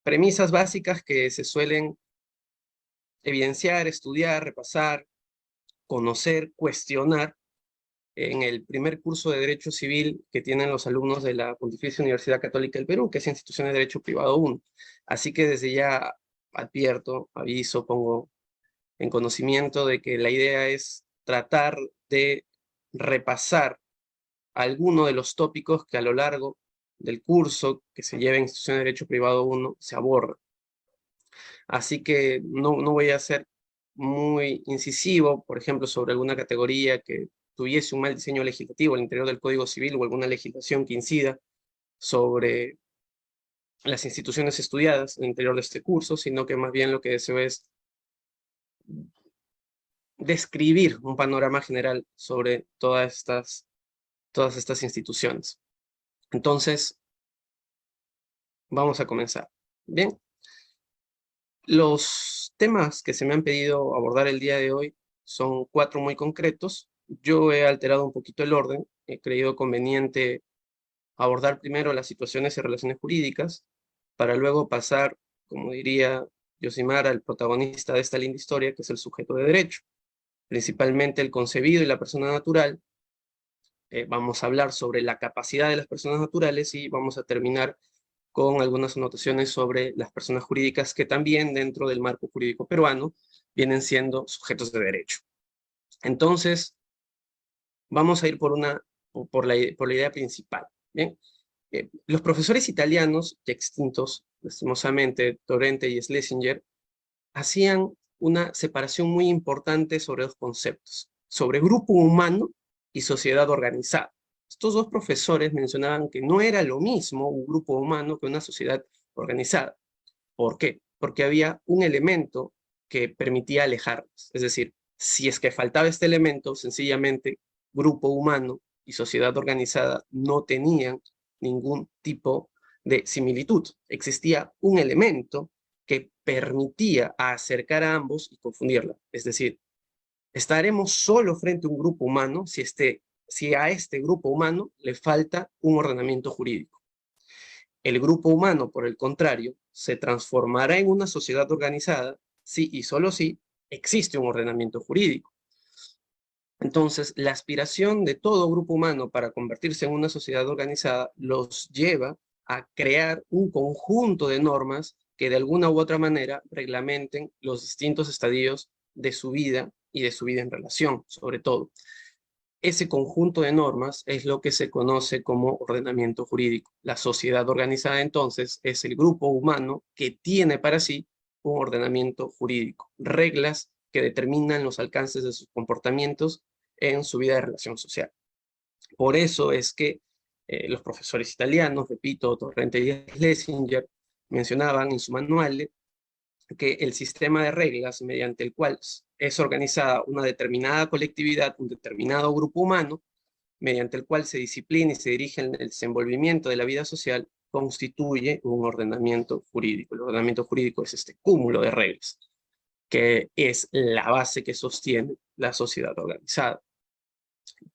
premisas básicas que se suelen evidenciar, estudiar, repasar, conocer, cuestionar en el primer curso de Derecho Civil que tienen los alumnos de la Pontificia Universidad Católica del Perú, que es Institución de Derecho Privado 1. Así que desde ya advierto, aviso, pongo en conocimiento de que la idea es tratar de repasar algunos de los tópicos que a lo largo del curso que se lleva en Institución de Derecho Privado 1 se aborda. Así que no voy a ser muy incisivo, por ejemplo, sobre alguna categoría que tuviese un mal diseño legislativo al interior del Código Civil o alguna legislación que incida sobre las instituciones estudiadas en el interior de este curso, sino que más bien lo que deseo es describir un panorama general sobre todas estas instituciones. Entonces, vamos a comenzar. Bien, los temas que se me han pedido abordar el día de hoy son 4 muy concretos. Yo he alterado un poquito el orden, he creído conveniente abordar primero las situaciones y relaciones jurídicas, para luego pasar, como diría Yosimar, al protagonista de esta linda historia, que es el sujeto de derecho, principalmente el concebido y la persona natural. Vamos a hablar sobre la capacidad de las personas naturales y vamos a terminar con algunas anotaciones sobre las personas jurídicas que también dentro del marco jurídico peruano vienen siendo sujetos de derecho. Entonces, vamos a ir por la idea principal. ¿Bien? Los profesores italianos, ya extintos, lastimosamente, Torrente y Schlesinger, hacían una separación muy importante sobre 2 conceptos, sobre grupo humano y sociedad organizada. Estos 2 profesores mencionaban que no era lo mismo un grupo humano que una sociedad organizada. ¿Por qué? Porque había un elemento que permitía alejarlos. Es decir, si es que faltaba este elemento, sencillamente grupo humano y sociedad organizada no tenían ningún tipo de similitud. Existía un elemento que permitía acercar a ambos y confundirla. Es decir, estaremos solo frente a un grupo humano si a este grupo humano le falta un ordenamiento jurídico. El grupo humano, por el contrario, se transformará en una sociedad organizada si y solo si existe un ordenamiento jurídico. Entonces, la aspiración de todo grupo humano para convertirse en una sociedad organizada los lleva a crear un conjunto de normas que de alguna u otra manera reglamenten los distintos estadios de su vida y de su vida en relación, sobre todo. Ese conjunto de normas es lo que se conoce como ordenamiento jurídico. La sociedad organizada, entonces, es el grupo humano que tiene para sí un ordenamiento jurídico, reglas que determinan los alcances de sus comportamientos en su vida de relación social. Por eso es que los profesores italianos, repito, Torrente y Schlesinger, mencionaban en su manual que el sistema de reglas mediante el cual es organizada una determinada colectividad, un determinado grupo humano, mediante el cual se disciplina y se dirige el desenvolvimiento de la vida social, constituye un ordenamiento jurídico. El ordenamiento jurídico es este cúmulo de reglas, que es la base que sostiene la sociedad organizada.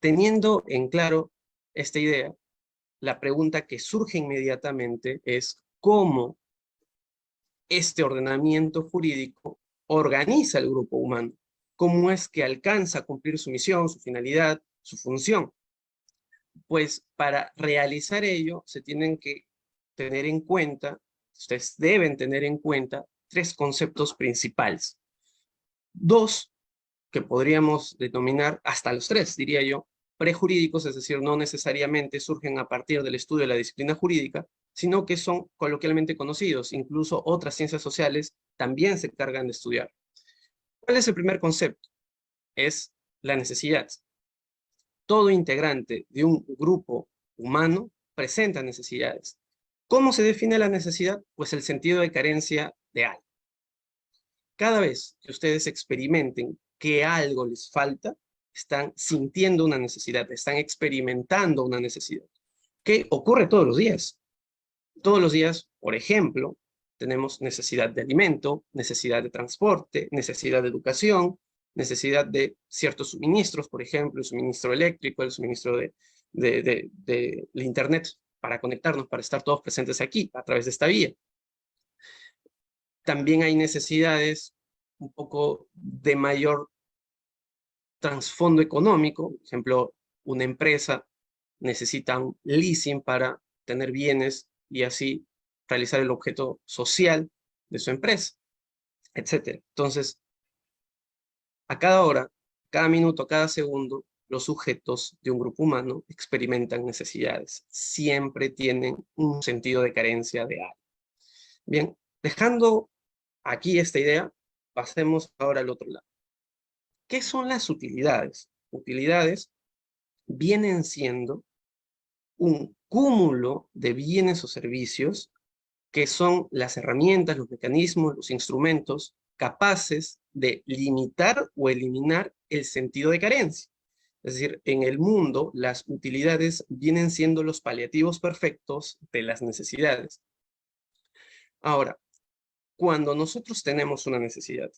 Teniendo en claro esta idea, la pregunta que surge inmediatamente es cómo este ordenamiento jurídico organiza el grupo humano, cómo es que alcanza a cumplir su misión, su finalidad, su función. Pues para realizar ello se tienen que tener en cuenta, ustedes deben tener en cuenta 3 conceptos principales. 2 que podríamos denominar, hasta los 3 diría yo, prejurídicos, es decir, no necesariamente surgen a partir del estudio de la disciplina jurídica, sino que son coloquialmente conocidos. Incluso otras ciencias sociales también se encargan de estudiar. ¿Cuál es el primer concepto? Es la necesidad. Todo integrante de un grupo humano presenta necesidades. ¿Cómo se define la necesidad? Pues el sentido de carencia de algo. Cada vez que ustedes experimenten que algo les falta, están sintiendo una necesidad, están experimentando una necesidad, que ocurre todos los días. Todos los días, por ejemplo, tenemos necesidad de alimento, necesidad de transporte, necesidad de educación, necesidad de ciertos suministros, por ejemplo, el suministro eléctrico, el suministro de internet para conectarnos, para estar todos presentes aquí a través de esta vía. También hay necesidades un poco de mayor trasfondo económico. Por ejemplo, una empresa necesita un leasing para tener bienes y así realizar el objeto social de su empresa, etc. Entonces, a cada hora, cada minuto, cada segundo, los sujetos de un grupo humano experimentan necesidades. Siempre tienen un sentido de carencia de algo. Bien, dejando aquí esta idea, pasemos ahora al otro lado. ¿Qué son las utilidades? Utilidades vienen siendo un cúmulo de bienes o servicios que son las herramientas, los mecanismos, los instrumentos capaces de limitar o eliminar el sentido de carencia. Es decir, en el mundo, las utilidades vienen siendo los paliativos perfectos de las necesidades. Ahora, cuando nosotros tenemos una necesidad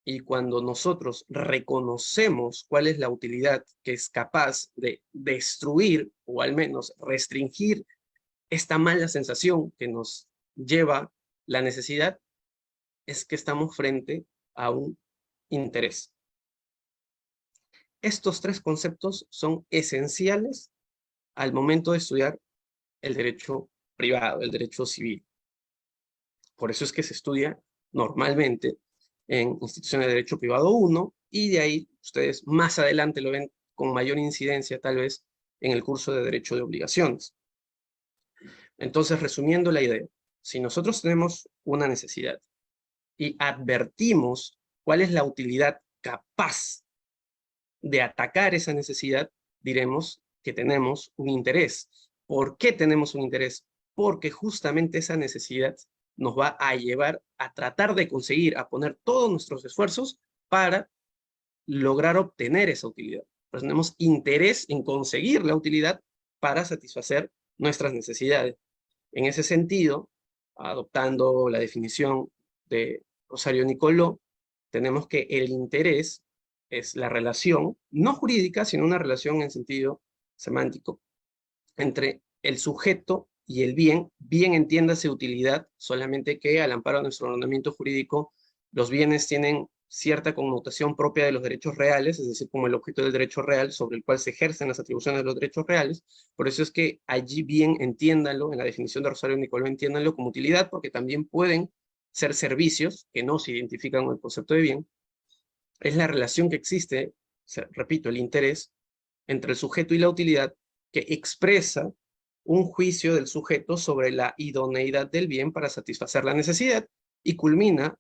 y cuando nosotros reconocemos cuál es la utilidad que es capaz de destruir o al menos restringir esta mala sensación que nos lleva la necesidad, es que estamos frente a un interés. Estos tres conceptos son esenciales al momento de estudiar el derecho privado, el derecho civil. Por eso es que se estudia normalmente en instituciones de derecho privado 1 y de ahí ustedes más adelante lo ven con mayor incidencia tal vez en el curso de derecho de obligaciones. Entonces, resumiendo la idea, si nosotros tenemos una necesidad y advertimos cuál es la utilidad capaz de atacar esa necesidad, diremos que tenemos un interés. ¿Por qué tenemos un interés? Porque justamente esa necesidad nos va a llevar a tratar de conseguir, a poner todos nuestros esfuerzos para lograr obtener esa utilidad. Pues tenemos interés en conseguir la utilidad para satisfacer nuestras necesidades. En ese sentido, adoptando la definición de Rosario Nicoló, tenemos que el interés es la relación, no jurídica, sino una relación en sentido semántico, entre el sujeto y el bien. Bien entiéndase utilidad, solamente que al amparo de nuestro ordenamiento jurídico, los bienes tienen cierta connotación propia de los derechos reales, es decir, como el objeto del derecho real sobre el cual se ejercen las atribuciones de los derechos reales. Por eso es que allí bien entiéndanlo, en la definición de Rosario Nicoló, entiéndanlo como utilidad, porque también pueden ser servicios que no se identifican con el concepto de bien. Es la relación que existe, repito, el interés entre el sujeto y la utilidad, que expresa un juicio del sujeto sobre la idoneidad del bien para satisfacer la necesidad, y culmina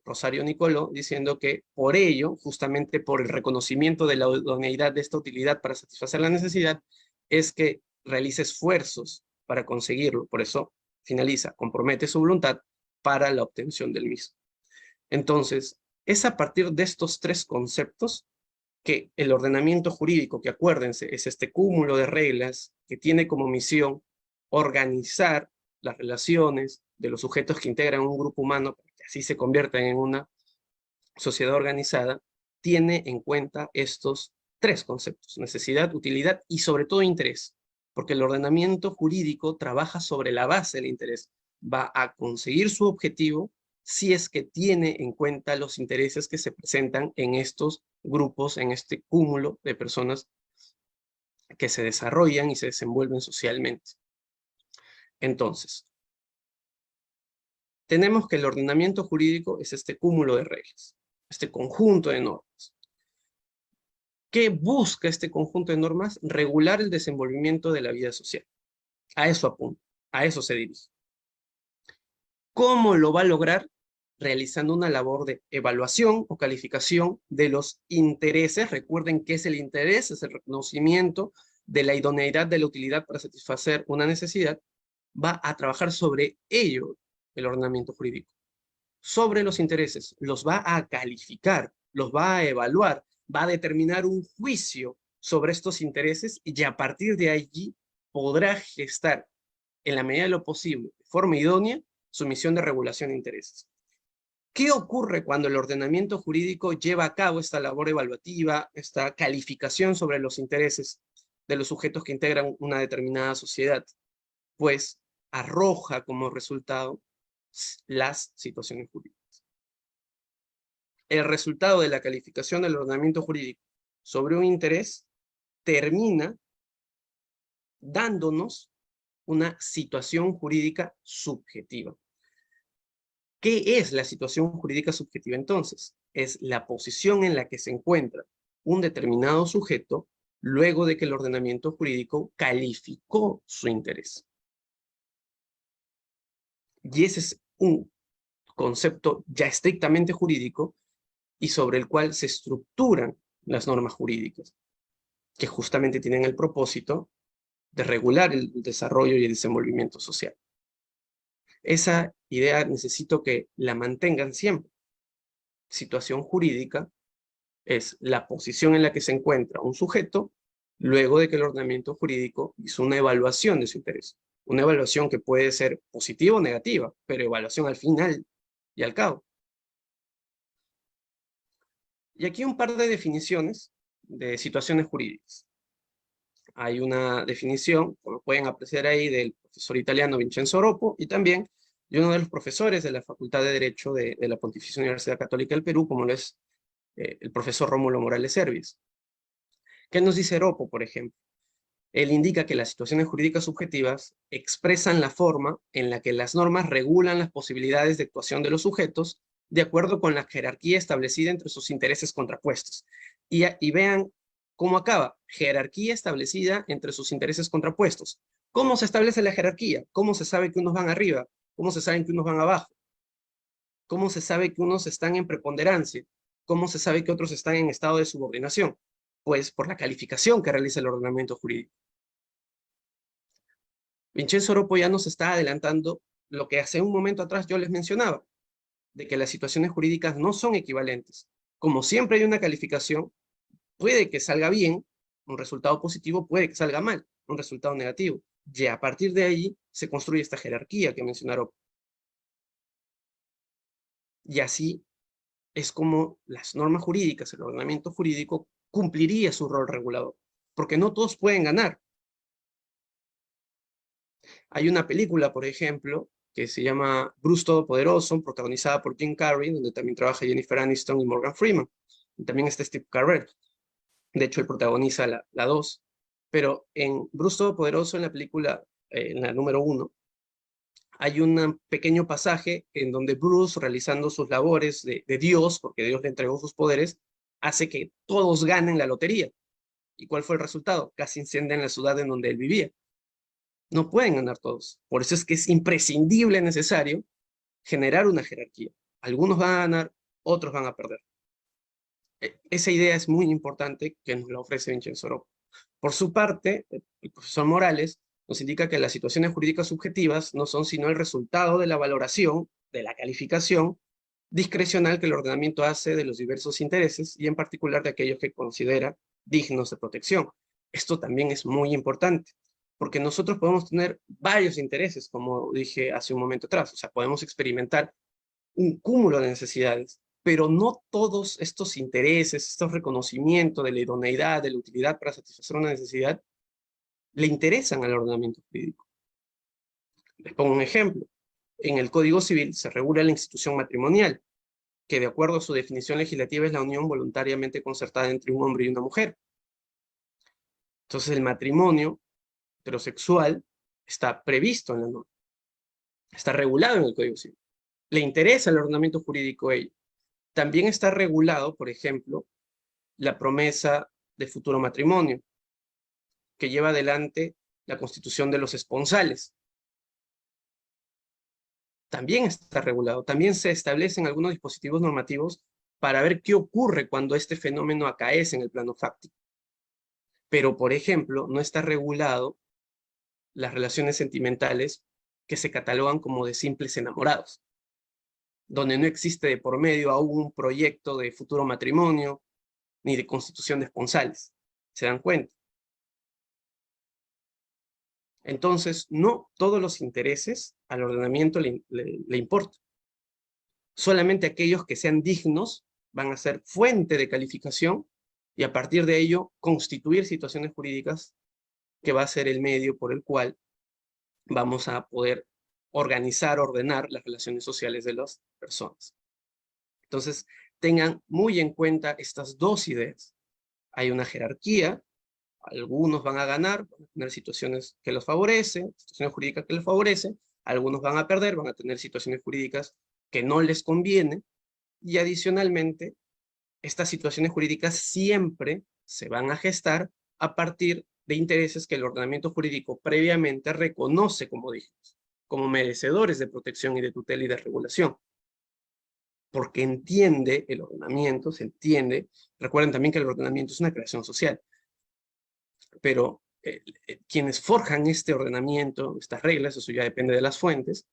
Rosario Nicoló diciendo que por ello, justamente por el reconocimiento de la idoneidad de esta utilidad para satisfacer la necesidad, es que realiza esfuerzos para conseguirlo. Por eso finaliza, compromete su voluntad para la obtención del mismo. Entonces, es a partir de estos tres conceptos que el ordenamiento jurídico, que acuérdense, es este cúmulo de reglas que tiene como misión organizar las relaciones de los sujetos que integran un grupo humano, para que así se conviertan en una sociedad organizada, tiene en cuenta estos tres conceptos: necesidad, utilidad y sobre todo interés, porque el ordenamiento jurídico trabaja sobre la base del interés. Va a conseguir su objetivo si es que tiene en cuenta los intereses que se presentan en estos grupos, en este cúmulo de personas que se desarrollan y se desenvuelven socialmente. Entonces, tenemos que el ordenamiento jurídico es este cúmulo de reglas, este conjunto de normas. ¿Qué busca este conjunto de normas? Regular el desenvolvimiento de la vida social. A eso apunta, a eso se dirige. ¿Cómo lo va a lograr? Realizando una labor de evaluación o calificación de los intereses. Recuerden qué es el interés, es el reconocimiento de la idoneidad de la utilidad para satisfacer una necesidad. Va a trabajar sobre ello el ordenamiento jurídico. Sobre los intereses, los va a calificar, los va a evaluar, va a determinar un juicio sobre estos intereses y a partir de allí podrá gestar, en la medida de lo posible, de forma idónea, su misión de regulación de intereses. ¿Qué ocurre cuando el ordenamiento jurídico lleva a cabo esta labor evaluativa, esta calificación sobre los intereses de los sujetos que integran una determinada sociedad? Pues arroja como resultado las situaciones jurídicas. el resultado de la calificación del ordenamiento jurídico sobre un interés termina dándonos una situación jurídica subjetiva. ¿Qué es la situación jurídica subjetiva entonces? Es la posición en la que se encuentra un determinado sujeto luego de que el ordenamiento jurídico calificó su interés. Y ese es un concepto ya estrictamente jurídico y sobre el cual se estructuran las normas jurídicas, que justamente tienen el propósito de regular el desarrollo y el desenvolvimiento social. Esa idea necesito que la mantengan siempre. Situación jurídica es la posición en la que se encuentra un sujeto luego de que el ordenamiento jurídico hizo una evaluación de su interés. Una evaluación que puede ser positiva o negativa, pero evaluación al final y al cabo. Y aquí un par de definiciones de situaciones jurídicas. Hay una definición, como pueden apreciar ahí, del profesor italiano Vincenzo Oropo y también de uno de los profesores de la Facultad de Derecho de la Pontificia Universidad Católica del Perú, como lo es el profesor Rómulo Morales Servies. ¿Qué nos dice Oropo, por ejemplo? Él indica que las situaciones jurídicas subjetivas expresan la forma en la que las normas regulan las posibilidades de actuación de los sujetos de acuerdo con la jerarquía establecida entre sus intereses contrapuestos. Y vean cómo acaba, jerarquía establecida entre sus intereses contrapuestos. ¿Cómo se establece la jerarquía? ¿Cómo se sabe que unos van arriba? ¿Cómo se sabe que unos van abajo? ¿Cómo se sabe que unos están en preponderancia? ¿Cómo se sabe que otros están en estado de subordinación? Pues por la calificación que realiza el ordenamiento jurídico. Vincenzo Oropo ya nos está adelantando lo que hace un momento atrás yo les mencionaba, de que las situaciones jurídicas no son equivalentes. Como siempre hay una calificación, puede que salga bien, un resultado positivo, puede que salga mal, un resultado negativo. Y a partir de ahí se construye esta jerarquía que mencionaron. Y así es como las normas jurídicas, el ordenamiento jurídico, cumpliría su rol regulador. Porque no todos pueden ganar. Hay una película, por ejemplo, que se llama Bruce Todopoderoso, protagonizada por Jim Carrey, donde también trabaja Jennifer Aniston y Morgan Freeman. Y también está Steve Carell. De hecho, él protagoniza la 2. Pero en Bruce Todopoderoso, en la película, en la número 1, hay un pequeño pasaje en donde Bruce, realizando sus labores de Dios, porque Dios le entregó sus poderes, hace que todos ganen la lotería. ¿Y cuál fue el resultado? Casi incendian la ciudad en donde él vivía. No pueden ganar todos. Por eso es que es imprescindible, necesario, generar una jerarquía. Algunos van a ganar, otros van a perder. Esa idea es muy importante que nos la ofrece Vincenzo Oropo. Por su parte, el profesor Morales nos indica que las situaciones jurídicas subjetivas no son sino el resultado de la valoración, de la calificación discrecional que el ordenamiento hace de los diversos intereses y en particular de aquellos que considera dignos de protección. Esto también es muy importante, porque nosotros podemos tener varios intereses, como dije hace un momento atrás, o sea, podemos experimentar un cúmulo de necesidades, pero no todos estos intereses, estos reconocimientos de la idoneidad, de la utilidad para satisfacer una necesidad, le interesan al ordenamiento jurídico. Les pongo un ejemplo. En el Código Civil se regula la institución matrimonial, que de acuerdo a su definición legislativa es la unión voluntariamente concertada entre un hombre y una mujer. Entonces el matrimonio heterosexual está previsto en la norma, está regulado en el Código Civil. Le interesa el ordenamiento jurídico a ello. También está regulado, por ejemplo, la promesa de futuro matrimonio, que lleva adelante la constitución de los esponsales. También está regulado, también se establecen algunos dispositivos normativos para ver qué ocurre cuando este fenómeno acaece en el plano fáctico. Pero, por ejemplo, no está regulado las relaciones sentimentales que se catalogan como de simples enamorados, donde no existe de por medio aún un proyecto de futuro matrimonio, ni de constitución de esponsales. ¿Se dan cuenta? Entonces, no todos los intereses al ordenamiento le importan. Solamente aquellos que sean dignos van a ser fuente de calificación y a partir de ello constituir situaciones jurídicas que va a ser el medio por el cual vamos a poder organizar, ordenar las relaciones sociales de las personas. Entonces, tengan muy en cuenta estas dos ideas. Hay una jerarquía, algunos van a ganar, van a tener situaciones que los favorecen, situaciones jurídicas que los favorecen, algunos van a perder, van a tener situaciones jurídicas que no les conviene, y adicionalmente, estas situaciones jurídicas siempre se van a gestar a partir de intereses que el ordenamiento jurídico previamente reconoce, como dijimos, como merecedores de protección y de tutela y de regulación. Porque entiende el ordenamiento, se entiende. Recuerden también que el ordenamiento es una creación social. Pero quienes forjan este ordenamiento, estas reglas, eso ya depende de las fuentes,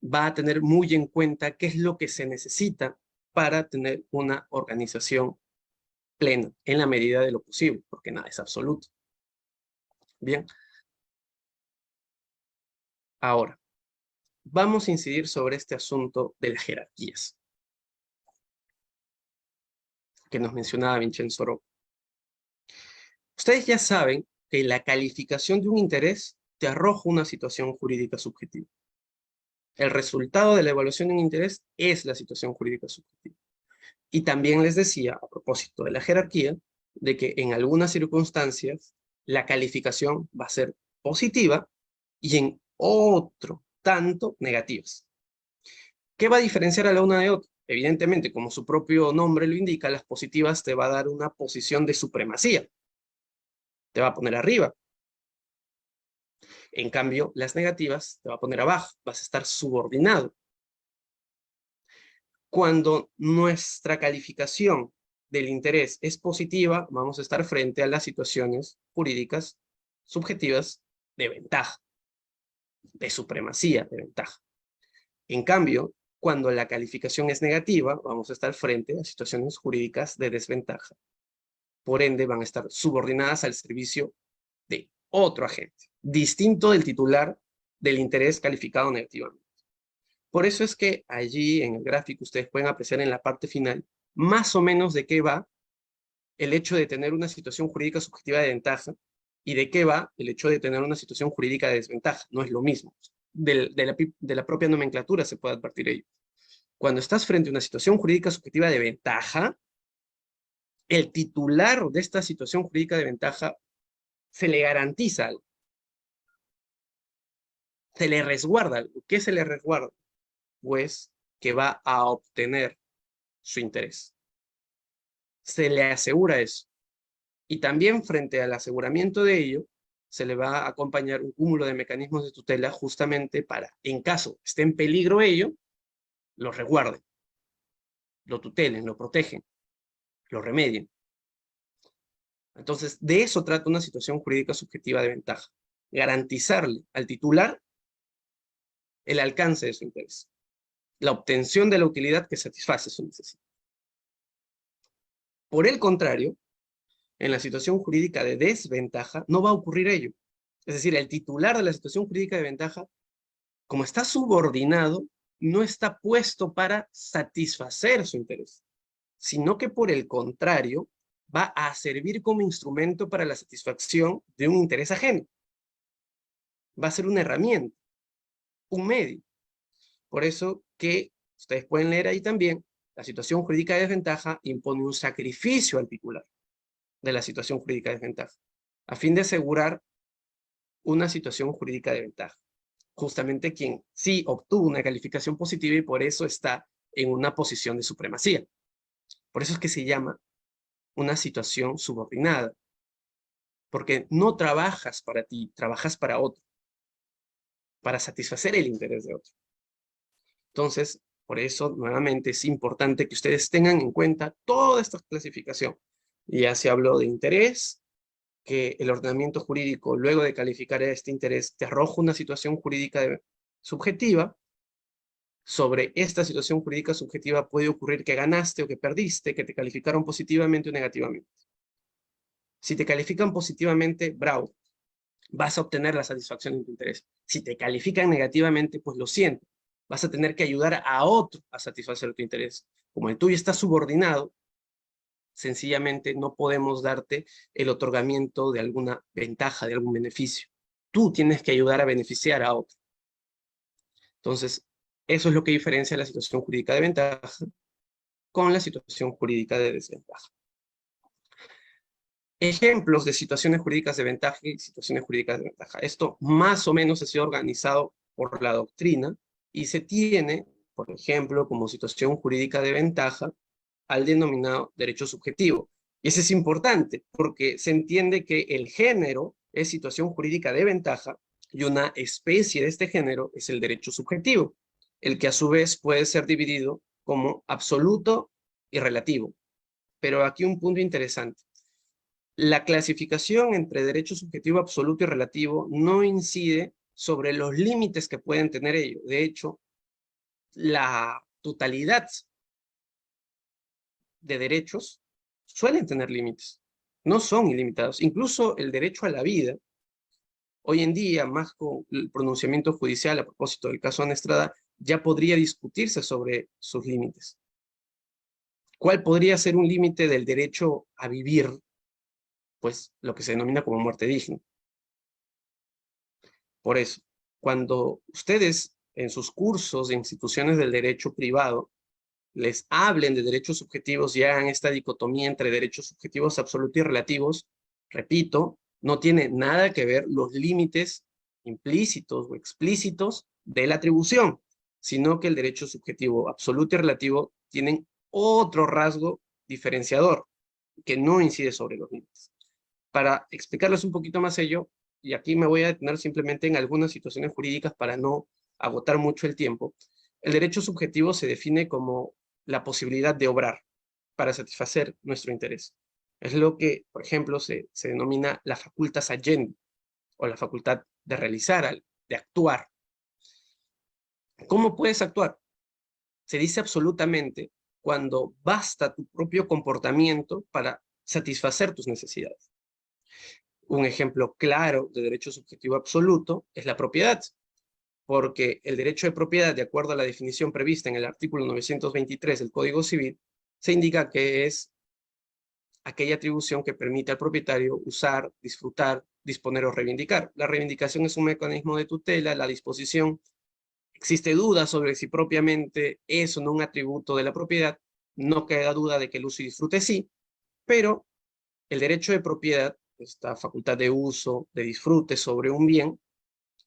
va a tener muy en cuenta qué es lo que se necesita para tener una organización plena, en la medida de lo posible, porque nada es absoluto. Bien. Ahora, vamos a incidir sobre este asunto de las jerarquías, que nos mencionaba Vincenzo Rocco. Ustedes ya saben que la calificación de un interés te arroja una situación jurídica subjetiva. El resultado de la evaluación de un interés es la situación jurídica subjetiva. Y también les decía, a propósito de la jerarquía, de que en algunas circunstancias la calificación va a ser positiva y en otro tanto negativas. ¿Qué va a diferenciar a la una de otra? Evidentemente, como su propio nombre lo indica, las positivas te va a dar una posición de supremacía. Te va a poner arriba. En cambio, las negativas te va a poner abajo. Vas a estar subordinado. Cuando nuestra calificación del interés es positiva, vamos a estar frente a las situaciones jurídicas subjetivas de ventaja, de supremacía, de ventaja. En cambio, cuando la calificación es negativa, vamos a estar frente a situaciones jurídicas de desventaja. Por ende, van a estar subordinadas al servicio de otro agente, distinto del titular del interés calificado negativamente. Por eso es que allí en el gráfico ustedes pueden apreciar en la parte final más o menos de qué va el hecho de tener una situación jurídica subjetiva de ventaja y de qué va el hecho de tener una situación jurídica de desventaja. No es lo mismo. De la propia nomenclatura se puede advertir ello. Cuando estás frente a una situación jurídica subjetiva de ventaja, el titular de esta situación jurídica de ventaja se le garantiza algo. Se le resguarda algo. ¿Qué se le resguarda? Pues que va a obtener su interés. Se le asegura eso. Y también frente al aseguramiento de ello, se le va a acompañar un cúmulo de mecanismos de tutela justamente para, en caso esté en peligro ello, lo resguarden, lo tutelen, lo protegen, lo remedien. Entonces, de eso trata una situación jurídica subjetiva de ventaja. Garantizarle al titular el alcance de su interés, la obtención de la utilidad que satisface su necesidad. Por el contrario, en la situación jurídica de desventaja no va a ocurrir ello. Es decir, el titular de la situación jurídica de ventaja, como está subordinado, no está puesto para satisfacer su interés, sino que por el contrario, va a servir como instrumento para la satisfacción de un interés ajeno. Va a ser una herramienta, un medio. Por eso que ustedes pueden leer ahí también, la situación jurídica de desventaja impone un sacrificio al titular de la situación jurídica de desventaja, a fin de asegurar una situación jurídica de ventaja. Justamente quien sí obtuvo una calificación positiva y por eso está en una posición de supremacía. Por eso es que se llama una situación subordinada, porque no trabajas para ti, trabajas para otro, para satisfacer el interés de otro. Entonces, por eso, nuevamente, es importante que ustedes tengan en cuenta toda esta clasificación. Ya se habló de interés, que el ordenamiento jurídico, luego de calificar este interés, te arroja una situación jurídica subjetiva. Sobre esta situación jurídica subjetiva puede ocurrir que ganaste o que perdiste, que te calificaron positivamente o negativamente. Si te califican positivamente, bravo, vas a obtener la satisfacción de tu interés. Si te califican negativamente, pues lo siento, vas a tener que ayudar a otro a satisfacer tu interés. Como el tuyo está subordinado, sencillamente no podemos darte el otorgamiento de alguna ventaja, de algún beneficio. Tú tienes que ayudar a beneficiar a otro. Entonces, eso es lo que diferencia la situación jurídica de ventaja con la situación jurídica de desventaja. Ejemplos de situaciones jurídicas de ventaja y situaciones jurídicas de ventaja. Esto más o menos ha sido organizado por la doctrina y se tiene, por ejemplo, como situación jurídica de ventaja al denominado derecho subjetivo. Y ese es importante porque se entiende que el género es situación jurídica de ventaja y una especie de este género es el derecho subjetivo, el que a su vez puede ser dividido como absoluto y relativo. Pero aquí un punto interesante. La clasificación entre derecho subjetivo absoluto y relativo no incide sobre los límites que pueden tener ellos. De hecho, la totalidad de derechos suelen tener límites, no son ilimitados. Incluso el derecho a la vida, hoy en día, más con el pronunciamiento judicial a propósito del caso Ana Estrada, ya podría discutirse sobre sus límites. ¿Cuál podría ser un límite del derecho a vivir? Pues lo que se denomina como muerte digna. Por eso, cuando ustedes en sus cursos de instituciones del derecho privado les hablen de derechos subjetivos y hagan esta dicotomía entre derechos subjetivos absolutos y relativos, repito, no tiene nada que ver los límites implícitos o explícitos de la atribución, sino que el derecho subjetivo absoluto y relativo tienen otro rasgo diferenciador que no incide sobre los límites. Para explicarles un poquito más ello, y aquí me voy a detener simplemente en algunas situaciones jurídicas para no agotar mucho el tiempo, el derecho subjetivo se define como la posibilidad de obrar para satisfacer nuestro interés. Es lo que, por ejemplo, se denomina la facultas agendi, o la facultad de realizar, de actuar. ¿Cómo puedes actuar? Se dice absolutamente cuando basta tu propio comportamiento para satisfacer tus necesidades. Un ejemplo claro de derecho subjetivo absoluto es la propiedad, porque el derecho de propiedad, de acuerdo a la definición prevista en el artículo 923 del Código Civil, se indica que es aquella atribución que permite al propietario usar, disfrutar, disponer o reivindicar. La reivindicación es un mecanismo de tutela, la disposición. Existe duda sobre si propiamente es o no un atributo de la propiedad, no queda duda de que el uso y disfrute sí, pero el derecho de propiedad, esta facultad de uso, de disfrute sobre un bien,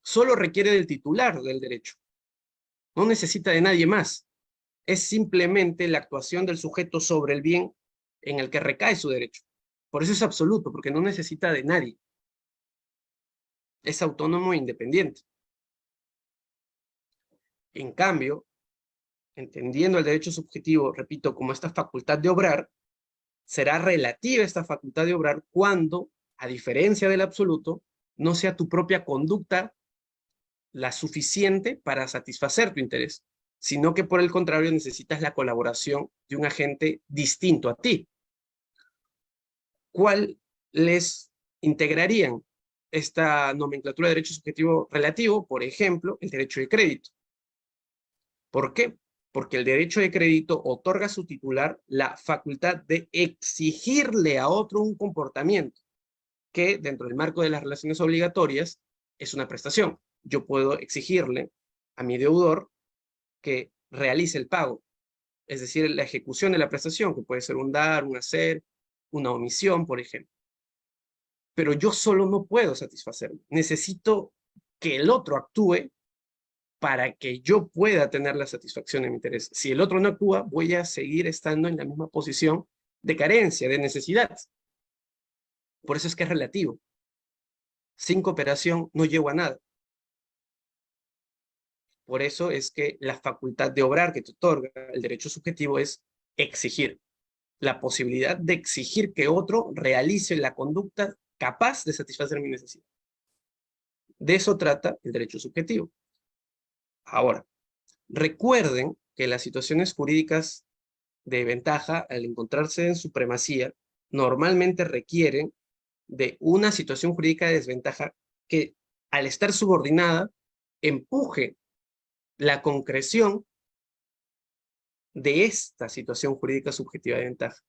solo requiere del titular del derecho. No necesita de nadie más. Es simplemente la actuación del sujeto sobre el bien en el que recae su derecho. Por eso es absoluto, porque no necesita de nadie. Es autónomo e independiente. En cambio, entendiendo el derecho subjetivo, repito, como esta facultad de obrar, será relativa esta facultad de obrar cuando, a diferencia del absoluto, no sea tu propia conducta la suficiente para satisfacer tu interés, sino que por el contrario necesitas la colaboración de un agente distinto a ti. ¿Cuál les integrarían esta nomenclatura de derecho subjetivo relativo? Por ejemplo, el derecho de crédito. ¿Por qué? Porque el derecho de crédito otorga a su titular la facultad de exigirle a otro un comportamiento que, dentro del marco de las relaciones obligatorias, es una prestación. Yo puedo exigirle a mi deudor que realice el pago, es decir, la ejecución de la prestación, que puede ser un dar, un hacer, una omisión, por ejemplo. Pero yo solo no puedo satisfacerlo. Necesito que el otro actúe para que yo pueda tener la satisfacción de mi interés. Si el otro no actúa, voy a seguir estando en la misma posición de carencia, de necesidad. Por eso es que es relativo. Sin cooperación no llego a nada. Por eso es que la facultad de obrar que te otorga el derecho subjetivo es exigir. La posibilidad de exigir que otro realice la conducta capaz de satisfacer mi necesidad. De eso trata el derecho subjetivo. Ahora, recuerden que las situaciones jurídicas de ventaja, al encontrarse en supremacía, normalmente requieren de una situación jurídica de desventaja que, al estar subordinada, empuje la concreción de esta situación jurídica subjetiva de ventaja.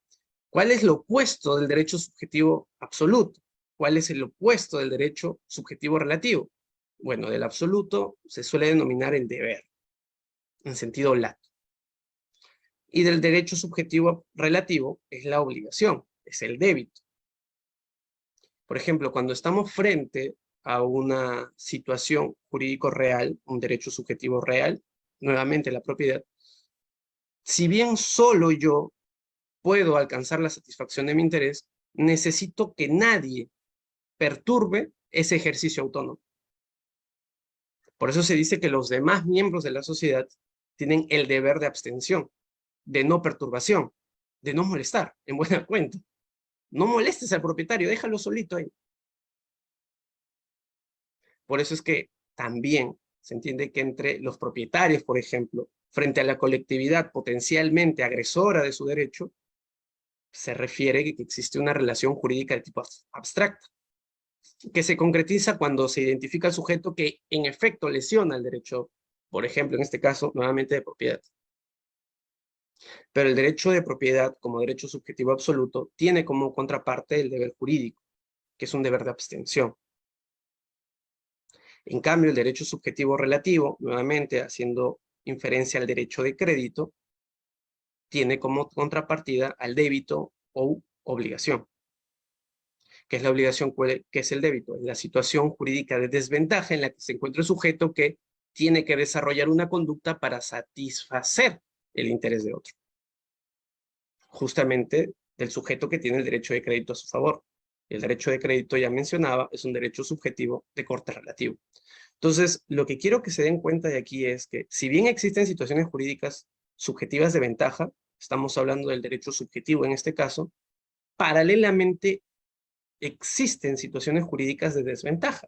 ¿Cuál es lo opuesto del derecho subjetivo absoluto? ¿Cuál es el opuesto del derecho subjetivo relativo? Bueno, del absoluto se suele denominar el deber, en sentido lato. Y del derecho subjetivo relativo es la obligación, es el débito. Por ejemplo, cuando estamos frente a una situación jurídico real, un derecho subjetivo real, nuevamente la propiedad, si bien solo yo puedo alcanzar la satisfacción de mi interés, necesito que nadie perturbe ese ejercicio autónomo. Por eso se dice que los demás miembros de la sociedad tienen el deber de abstención, de no perturbación, de no molestar, en buena cuenta. No molestes al propietario, déjalo solito ahí. Por eso es que también se entiende que entre los propietarios, por ejemplo, frente a la colectividad potencialmente agresora de su derecho, se refiere que existe una relación jurídica de tipo abstracta, que se concretiza cuando se identifica al sujeto que en efecto lesiona el derecho, por ejemplo, en este caso, nuevamente de propiedad. Pero el derecho de propiedad, como derecho subjetivo absoluto, tiene como contraparte el deber jurídico, que es un deber de abstención. En cambio, el derecho subjetivo relativo, nuevamente haciendo inferencia al derecho de crédito, tiene como contrapartida al débito o obligación. ¿Qué es la obligación? ¿Qué es el débito? Es la situación jurídica de desventaja en la que se encuentra el sujeto que tiene que desarrollar una conducta para satisfacer el interés de otro. Justamente del sujeto que tiene el derecho de crédito a su favor. El derecho de crédito, ya mencionaba, es un derecho subjetivo de corte relativo. Entonces, lo que quiero que se den cuenta de aquí es que, si bien existen situaciones jurídicas subjetivas de ventaja, estamos hablando del derecho subjetivo en este caso, paralelamente existen situaciones jurídicas de desventaja.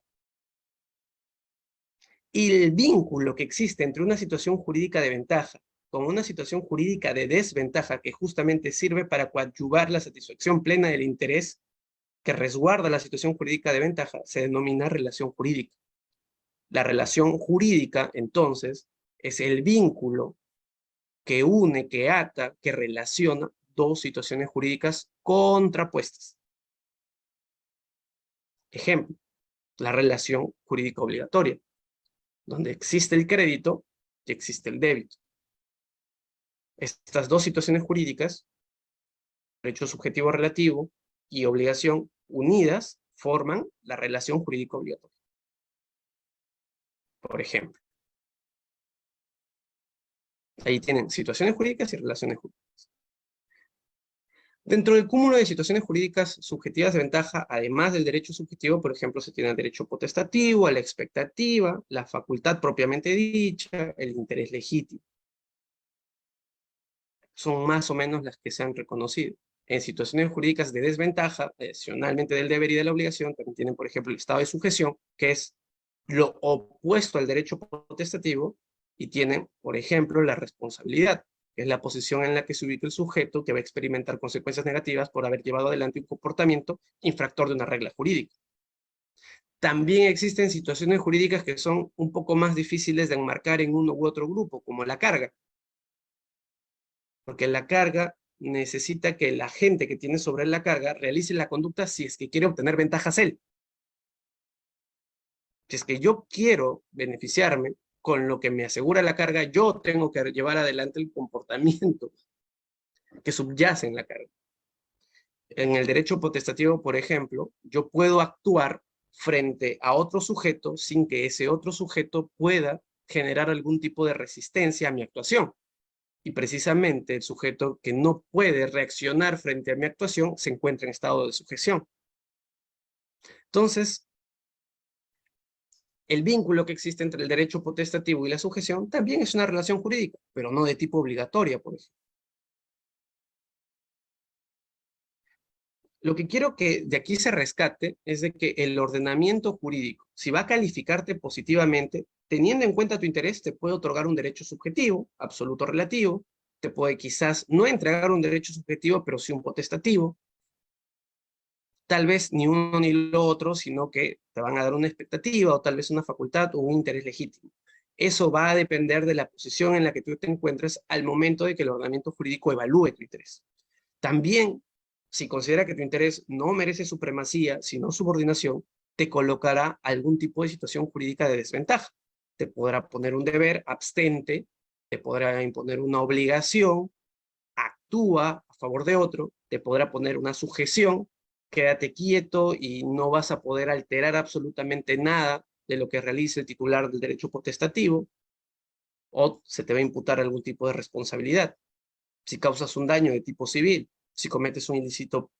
Y el vínculo que existe entre una situación jurídica de ventaja con una situación jurídica de desventaja que justamente sirve para coadyuvar la satisfacción plena del interés que resguarda la situación jurídica de ventaja, se denomina relación jurídica. La relación jurídica, entonces, es el vínculo que une, que ata, que relaciona dos situaciones jurídicas contrapuestas. Ejemplo, la relación jurídica obligatoria, donde existe el crédito y existe el débito. Estas dos situaciones jurídicas, derecho subjetivo relativo y obligación, unidas, forman la relación jurídica obligatoria. Por ejemplo, ahí tienen situaciones jurídicas y relaciones jurídicas. Dentro del cúmulo de situaciones jurídicas subjetivas de ventaja, además del derecho subjetivo, por ejemplo, se tiene el derecho potestativo, la expectativa, la facultad propiamente dicha, el interés legítimo. Son más o menos las que se han reconocido. En situaciones jurídicas de desventaja, adicionalmente del deber y de la obligación, también tienen, por ejemplo, el estado de sujeción, que es lo opuesto al derecho potestativo, y tienen, por ejemplo, la responsabilidad, que es la posición en la que se ubica el sujeto que va a experimentar consecuencias negativas por haber llevado adelante un comportamiento infractor de una regla jurídica. También existen situaciones jurídicas que son un poco más difíciles de enmarcar en uno u otro grupo, como la carga. Porque la carga necesita que el agente que tiene sobre él la carga realice la conducta si es que quiere obtener ventajas él. Si es que yo quiero beneficiarme con lo que me asegura la carga, yo tengo que llevar adelante el comportamiento que subyace en la carga. En el derecho potestativo, por ejemplo, yo puedo actuar frente a otro sujeto sin que ese otro sujeto pueda generar algún tipo de resistencia a mi actuación. Y precisamente el sujeto que no puede reaccionar frente a mi actuación se encuentra en estado de sujeción. Entonces, el vínculo que existe entre el derecho potestativo y la sujeción también es una relación jurídica, pero no de tipo obligatoria, por ejemplo. Lo que quiero que de aquí se rescate es de que el ordenamiento jurídico, si va a calificarte positivamente, teniendo en cuenta tu interés, te puede otorgar un derecho subjetivo, absoluto relativo, te puede quizás no entregar un derecho subjetivo, pero sí un potestativo. Tal vez ni uno ni lo otro, sino que te van a dar una expectativa o tal vez una facultad o un interés legítimo. Eso va a depender de la posición en la que tú te encuentres al momento de que el ordenamiento jurídico evalúe tu interés. También, si considera que tu interés no merece supremacía, sino subordinación, te colocará algún tipo de situación jurídica de desventaja. Te podrá poner un deber, abstente, te podrá imponer una obligación, actúa a favor de otro, te podrá poner una sujeción, quédate quieto y no vas a poder alterar absolutamente nada de lo que realice el titular del derecho potestativo, o se te va a imputar algún tipo de responsabilidad. Si causas un daño de tipo civil, si cometes un ilícito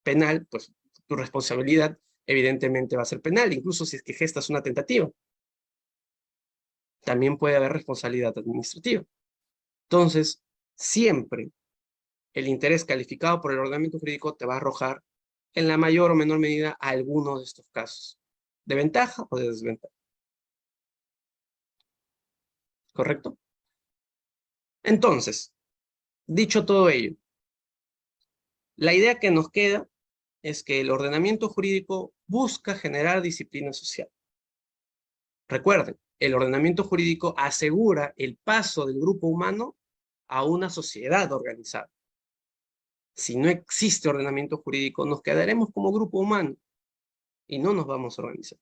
penal, pues tu responsabilidad evidentemente va a ser penal, incluso si es que gestas una tentativa. También puede haber responsabilidad administrativa. Entonces, siempre el interés calificado por el ordenamiento jurídico te va a arrojar en la mayor o menor medida a alguno de estos casos, de ventaja o de desventaja. ¿Correcto? Entonces, dicho todo ello, la idea que nos queda es que el ordenamiento jurídico busca generar disciplina social. Recuerden, el ordenamiento jurídico asegura el paso del grupo humano a una sociedad organizada. Si no existe ordenamiento jurídico, nos quedaremos como grupo humano y no nos vamos a organizar.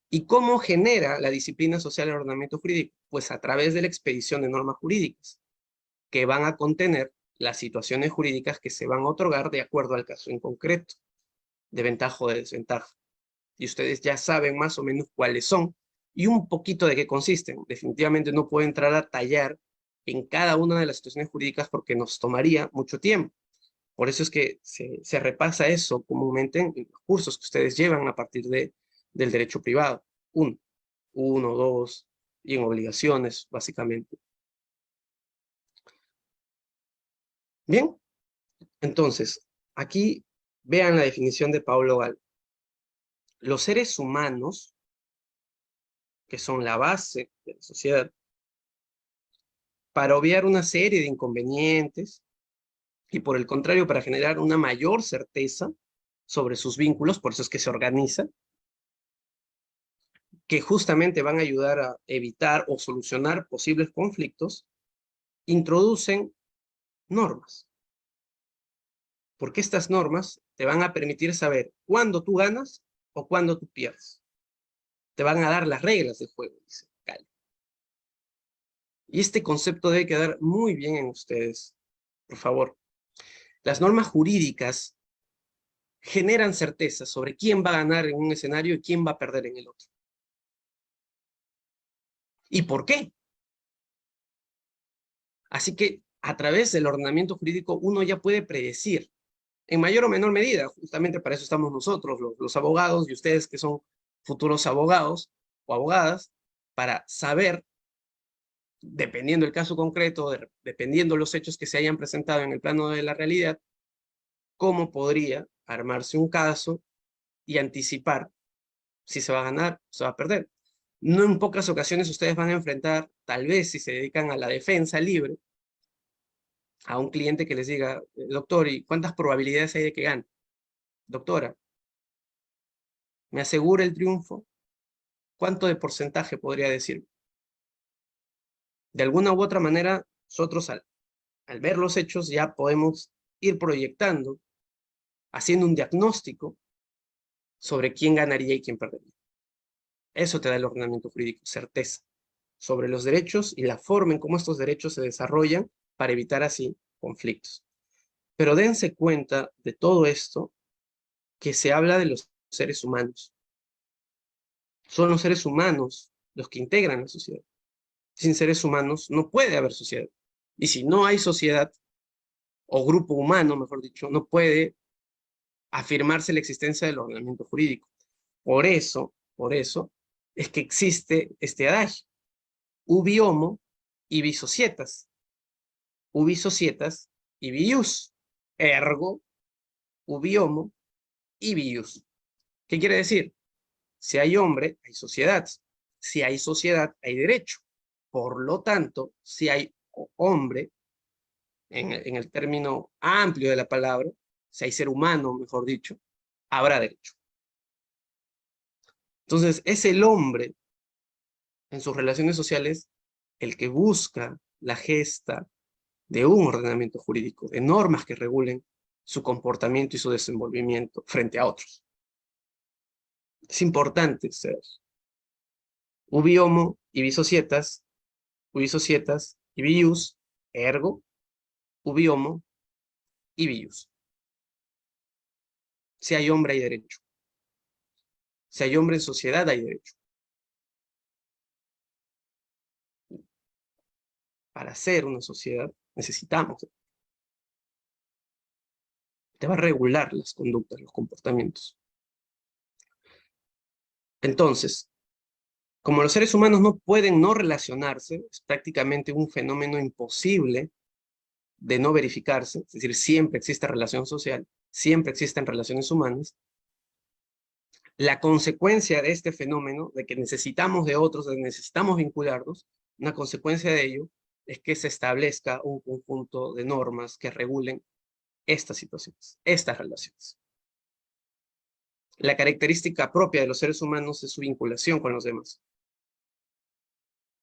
¿Y cómo genera la disciplina social el ordenamiento jurídico? Pues a través de la expedición de normas jurídicas, que van a contener las situaciones jurídicas que se van a otorgar de acuerdo al caso en concreto, de ventaja o de desventaja. Y ustedes ya saben más o menos cuáles son y un poquito de qué consisten. Definitivamente no puedo entrar a tallar en cada una de las situaciones jurídicas porque nos tomaría mucho tiempo. Por eso es que se repasa eso comúnmente en los cursos que ustedes llevan a partir del derecho privado. Uno, dos, y en obligaciones, básicamente. Bien, entonces, aquí vean la definición de Paulo Gall. Los seres humanos, que son la base de la sociedad, para obviar una serie de inconvenientes y por el contrario, para generar una mayor certeza sobre sus vínculos, por eso es que se organiza, que justamente van a ayudar a evitar o solucionar posibles conflictos, introducen normas. Porque estas normas te van a permitir saber cuándo tú ganas o cuándo tú pierdes. Te van a dar las reglas del juego, dice Gall. Y este concepto debe quedar muy bien en ustedes, por favor. Las normas jurídicas generan certeza sobre quién va a ganar en un escenario y quién va a perder en el otro. ¿Y por qué? Así que a través del ordenamiento jurídico uno ya puede predecir, en mayor o menor medida, justamente para eso estamos nosotros, los abogados, y ustedes que son futuros abogados o abogadas, para saber, dependiendo del caso concreto, dependiendo los hechos que se hayan presentado en el plano de la realidad, cómo podría armarse un caso y anticipar si se va a ganar o se va a perder. No en pocas ocasiones ustedes van a enfrentar, tal vez si se dedican a la defensa libre, a un cliente que les diga, doctor, ¿y cuántas probabilidades hay de que gane? Doctora, ¿me asegura el triunfo? ¿Cuánto de porcentaje podría decir? De alguna u otra manera, nosotros al ver los hechos ya podemos ir proyectando, haciendo un diagnóstico sobre quién ganaría y quién perdería. Eso te da el ordenamiento jurídico, certeza sobre los derechos y la forma en cómo estos derechos se desarrollan para evitar así conflictos. Pero dense cuenta de todo esto que se habla de los seres humanos. Son los seres humanos los que integran la sociedad. Sin seres humanos no puede haber sociedad. Y si no hay sociedad, o grupo humano, mejor dicho, no puede afirmarse la existencia del ordenamiento jurídico. Por eso, es que existe este adagio, ubi homo, ibi societas, ubi societas, ibi ius, ergo, ubi homo, ibi ius. ¿Qué quiere decir? Si hay hombre, hay sociedad. Si hay sociedad, hay derecho. Por lo tanto, si hay hombre, en el término amplio de la palabra, si hay ser humano, mejor dicho, habrá derecho. Entonces, es el hombre, en sus relaciones sociales, el que busca la gesta de un ordenamiento jurídico, de normas que regulen su comportamiento y su desenvolvimiento frente a otros. Es importante ser ubi homo, ibi societas, ubi societas, ibi ius, ergo, ubi homo, ibi ius. Si hay hombre, hay derecho. Si hay hombre en sociedad, hay derecho. Para ser una sociedad, necesitamos. Te va a regular las conductas, los comportamientos. Entonces, como los seres humanos no pueden no relacionarse, es prácticamente un fenómeno imposible de no verificarse, es decir, siempre existe relación social, siempre existen relaciones humanas. La consecuencia de este fenómeno, de que necesitamos de otros, de que necesitamos vincularnos, una consecuencia de ello es que se establezca un conjunto de normas que regulen estas situaciones, estas relaciones. La característica propia de los seres humanos es su vinculación con los demás.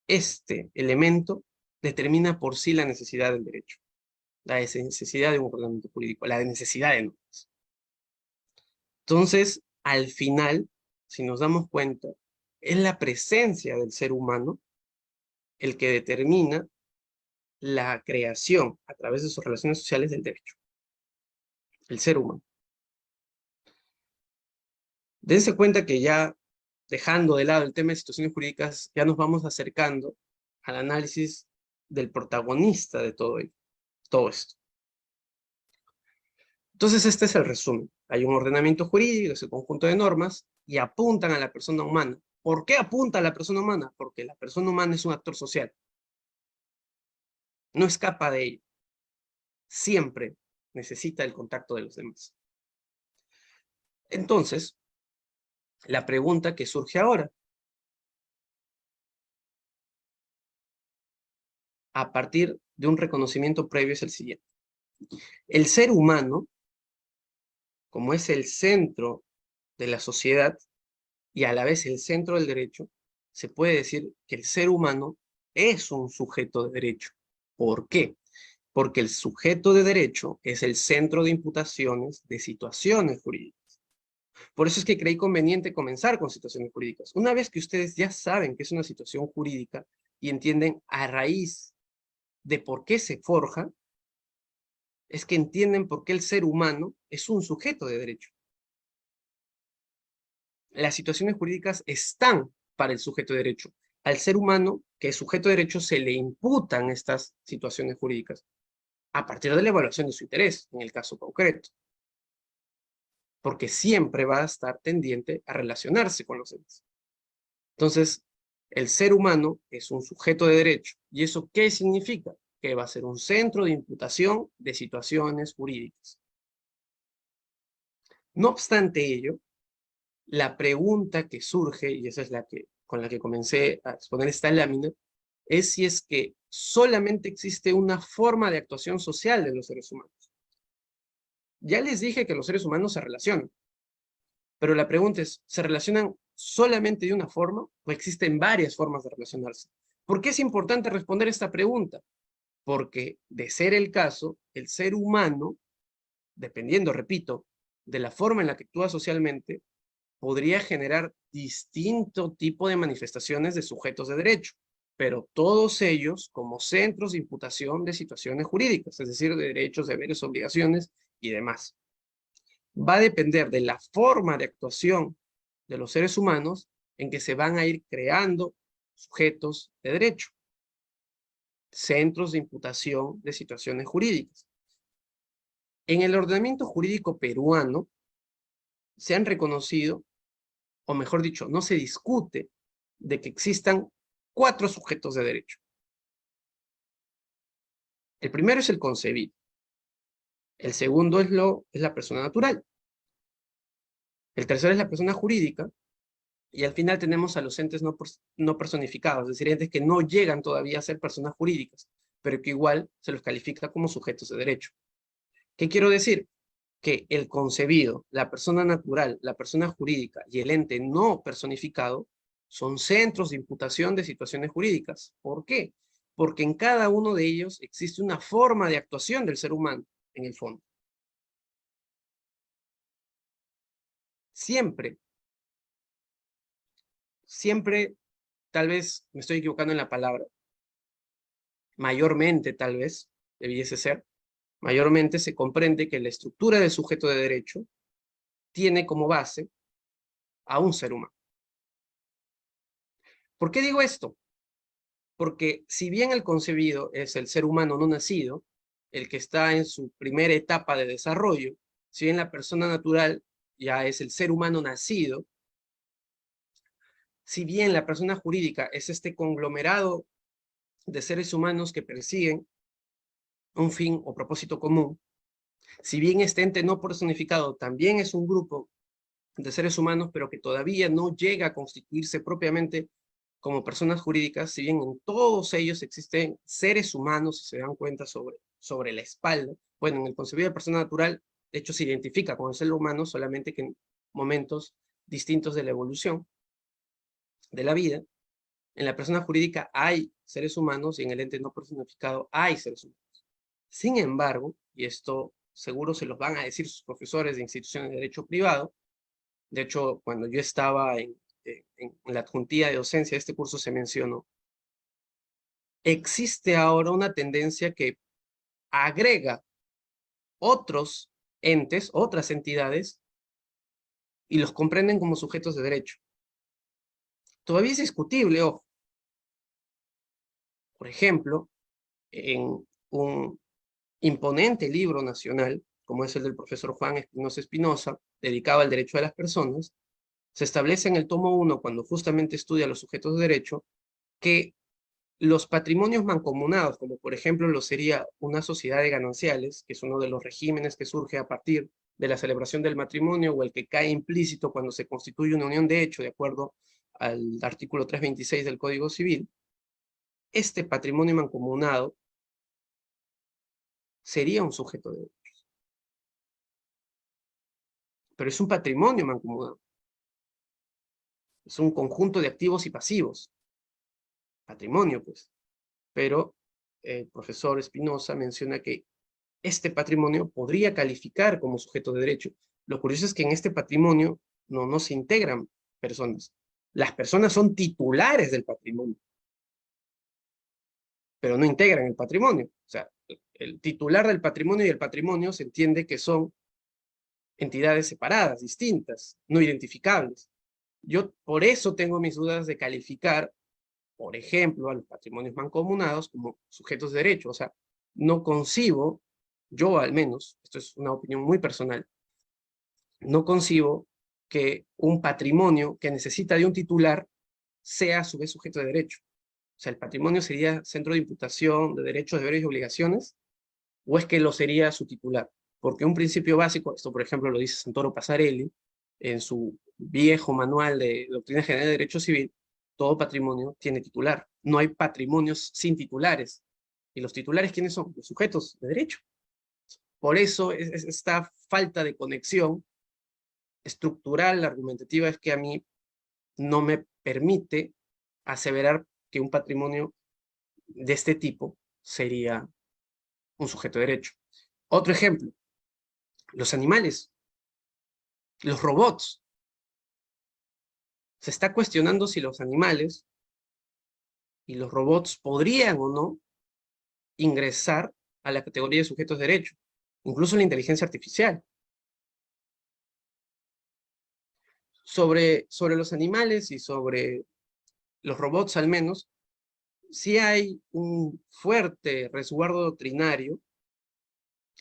Este elemento determina por sí la necesidad del derecho, la necesidad de un ordenamiento jurídico, la necesidad de normas. Entonces, al final, si nos damos cuenta, es la presencia del ser humano el que determina la creación a través de sus relaciones sociales del derecho. El ser humano. Dense cuenta que ya, dejando de lado el tema de situaciones jurídicas, ya nos vamos acercando al análisis del protagonista de todo ello, todo esto. Entonces, este es el resumen. Hay un ordenamiento jurídico, ese conjunto de normas, y apuntan a la persona humana. ¿Por qué apunta a la persona humana? Porque la persona humana es un actor social. No escapa de ello. Siempre necesita el contacto de los demás. Entonces, la pregunta que surge ahora, a partir de un reconocimiento previo, es el siguiente. El ser humano, como es el centro de la sociedad y a la vez el centro del derecho, se puede decir que el ser humano es un sujeto de derecho. ¿Por qué? Porque el sujeto de derecho es el centro de imputaciones de situaciones jurídicas. Por eso es que creí conveniente comenzar con situaciones jurídicas. Una vez que ustedes ya saben que es una situación jurídica y entienden a raíz de por qué se forja, es que entienden por qué el ser humano es un sujeto de derecho. Las situaciones jurídicas están para el sujeto de derecho. Al ser humano, que es sujeto de derecho, se le imputan estas situaciones jurídicas a partir de la evaluación de su interés, en el caso concreto. Porque siempre va a estar tendiente a relacionarse con los demás. Entonces, el ser humano es un sujeto de derecho. ¿Y eso qué significa? Que va a ser un centro de imputación de situaciones jurídicas. No obstante ello, la pregunta que surge, y esa es la que, con la que comencé a exponer esta lámina, es si es que solamente existe una forma de actuación social de los seres humanos. Ya les dije que los seres humanos se relacionan, pero la pregunta es, ¿se relacionan solamente de una forma o existen varias formas de relacionarse? ¿Por qué es importante responder esta pregunta? Porque, de ser el caso, el ser humano, dependiendo, repito, de la forma en la que actúa socialmente, podría generar distinto tipo de manifestaciones de sujetos de derecho, pero todos ellos como centros de imputación de situaciones jurídicas, es decir, de derechos, deberes, obligaciones y demás. Va a depender de la forma de actuación de los seres humanos en que se van a ir creando sujetos de derecho, centros de imputación de situaciones jurídicas. En el ordenamiento jurídico peruano se han reconocido, o mejor dicho, no se discute de que existan 4 sujetos de derecho. El primero es el concebido. El segundo es la persona natural. El tercero es la persona jurídica. Y al final tenemos a los entes no personificados, es decir, entes que no llegan todavía a ser personas jurídicas, pero que igual se los califica como sujetos de derecho. ¿Qué quiero decir? Que el concebido, la persona natural, la persona jurídica y el ente no personificado son centros de imputación de situaciones jurídicas. ¿Por qué? Porque en cada uno de ellos existe una forma de actuación del ser humano, en el fondo. Siempre, siempre, tal vez me estoy equivocando en la palabra, mayormente tal vez, debiese ser, mayormente se comprende que la estructura del sujeto de derecho tiene como base a un ser humano. ¿Por qué digo esto? Porque si bien el concebido es el ser humano no nacido, el que está en su primera etapa de desarrollo, si bien la persona natural ya es el ser humano nacido, si bien la persona jurídica es este conglomerado de seres humanos que persiguen un fin o propósito común, si bien este ente no personificado también es un grupo de seres humanos, pero que todavía no llega a constituirse propiamente como personas jurídicas, si bien en todos ellos existen seres humanos, si se dan cuenta sobre la espalda, bueno, en el concebido de persona natural, de hecho se identifica con el ser humano, solamente que en momentos distintos de la evolución de la vida, en la persona jurídica hay seres humanos y en el ente no personificado hay seres humanos. Sin embargo, y esto seguro se los van a decir sus profesores de instituciones de derecho privado, de hecho, cuando yo estaba en la adjuntía de docencia de este curso se mencionó, existe ahora una tendencia que agrega otros entes, otras entidades, y los comprenden como sujetos de derecho. Todavía es discutible, ojo. Por ejemplo, en un imponente libro nacional, como es el del profesor Juan Espinosa Espinosa, dedicado al derecho de las personas, se establece en el tomo 1, cuando justamente estudia los sujetos de derecho, que los patrimonios mancomunados, como por ejemplo lo sería una sociedad de gananciales, que es uno de los regímenes que surge a partir de la celebración del matrimonio, o el que cae implícito cuando se constituye una unión de hecho, de acuerdo al artículo 326 del Código Civil, este patrimonio mancomunado sería un sujeto de derechos. Pero es un patrimonio mancomunado. Es un conjunto de activos y pasivos. Patrimonio, pues. Pero el profesor Espinosa menciona que este patrimonio podría calificar como sujeto de derecho. Lo curioso es que en este patrimonio no se integran personas. Las personas son titulares del patrimonio, pero no integran el patrimonio. O sea, el titular del patrimonio y el patrimonio se entiende que son entidades separadas, distintas, no identificables. Yo por eso tengo mis dudas de calificar, por ejemplo, a los patrimonios mancomunados como sujetos de derecho. O sea, no concibo, yo al menos, esto es una opinión muy personal, no concibo que un patrimonio que necesita de un titular sea a su vez sujeto de derecho. O sea, el patrimonio sería centro de imputación de derechos, deberes y obligaciones, o es que lo sería su titular. Porque un principio básico, esto por ejemplo lo dice Santoro Passarelli, en su viejo manual de Doctrina General de Derecho Civil, todo patrimonio tiene titular. No hay patrimonios sin titulares. ¿Y los titulares quiénes son? Los sujetos de derecho. Por eso esta falta de conexión estructural, argumentativa, es que a mí no me permite aseverar que un patrimonio de este tipo sería un sujeto de derecho. Otro ejemplo, los animales, los robots. Se está cuestionando si los animales y los robots podrían o no ingresar a la categoría de sujetos de derecho, incluso la inteligencia artificial. Sobre los animales y sobre los robots al menos, sí hay un fuerte resguardo doctrinario.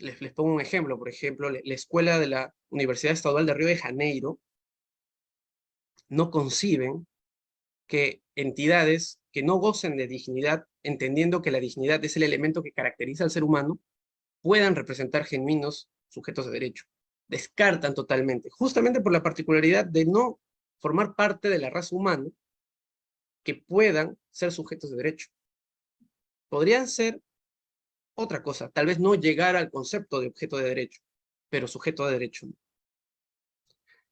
Les pongo un ejemplo, por ejemplo, la escuela de la Universidad Estadual de Río de Janeiro no conciben que entidades que no gocen de dignidad, entendiendo que la dignidad es el elemento que caracteriza al ser humano, puedan representar genuinos sujetos de derecho. Descartan totalmente, justamente por la particularidad de no formar parte de la raza humana, que puedan ser sujetos de derecho. Podrían ser otra cosa, tal vez no llegar al concepto de objeto de derecho, pero sujeto de derecho no.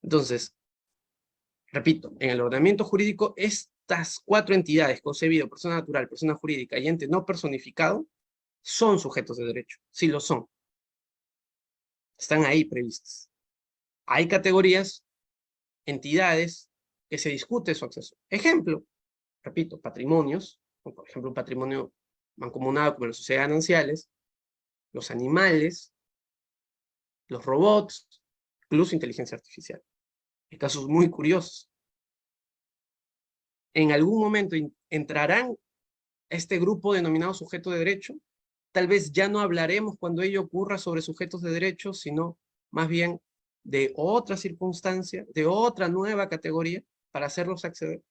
Entonces, repito, en el ordenamiento jurídico, estas cuatro entidades, concebido, persona natural, persona jurídica y ente no personificado, son sujetos de derecho, sí lo son. Están ahí previstas. Hay categorías, entidades, que se discute su acceso. Ejemplo, repito, patrimonios, por ejemplo, un patrimonio mancomunado como las sociedades gananciales, los animales, los robots, incluso inteligencia artificial. Hay casos muy curiosos. En algún momento entrarán este grupo denominado sujeto de derecho. Tal vez ya no hablaremos cuando ello ocurra sobre sujetos de derecho, sino más bien de otra circunstancia, de otra nueva categoría para hacerlos acceder.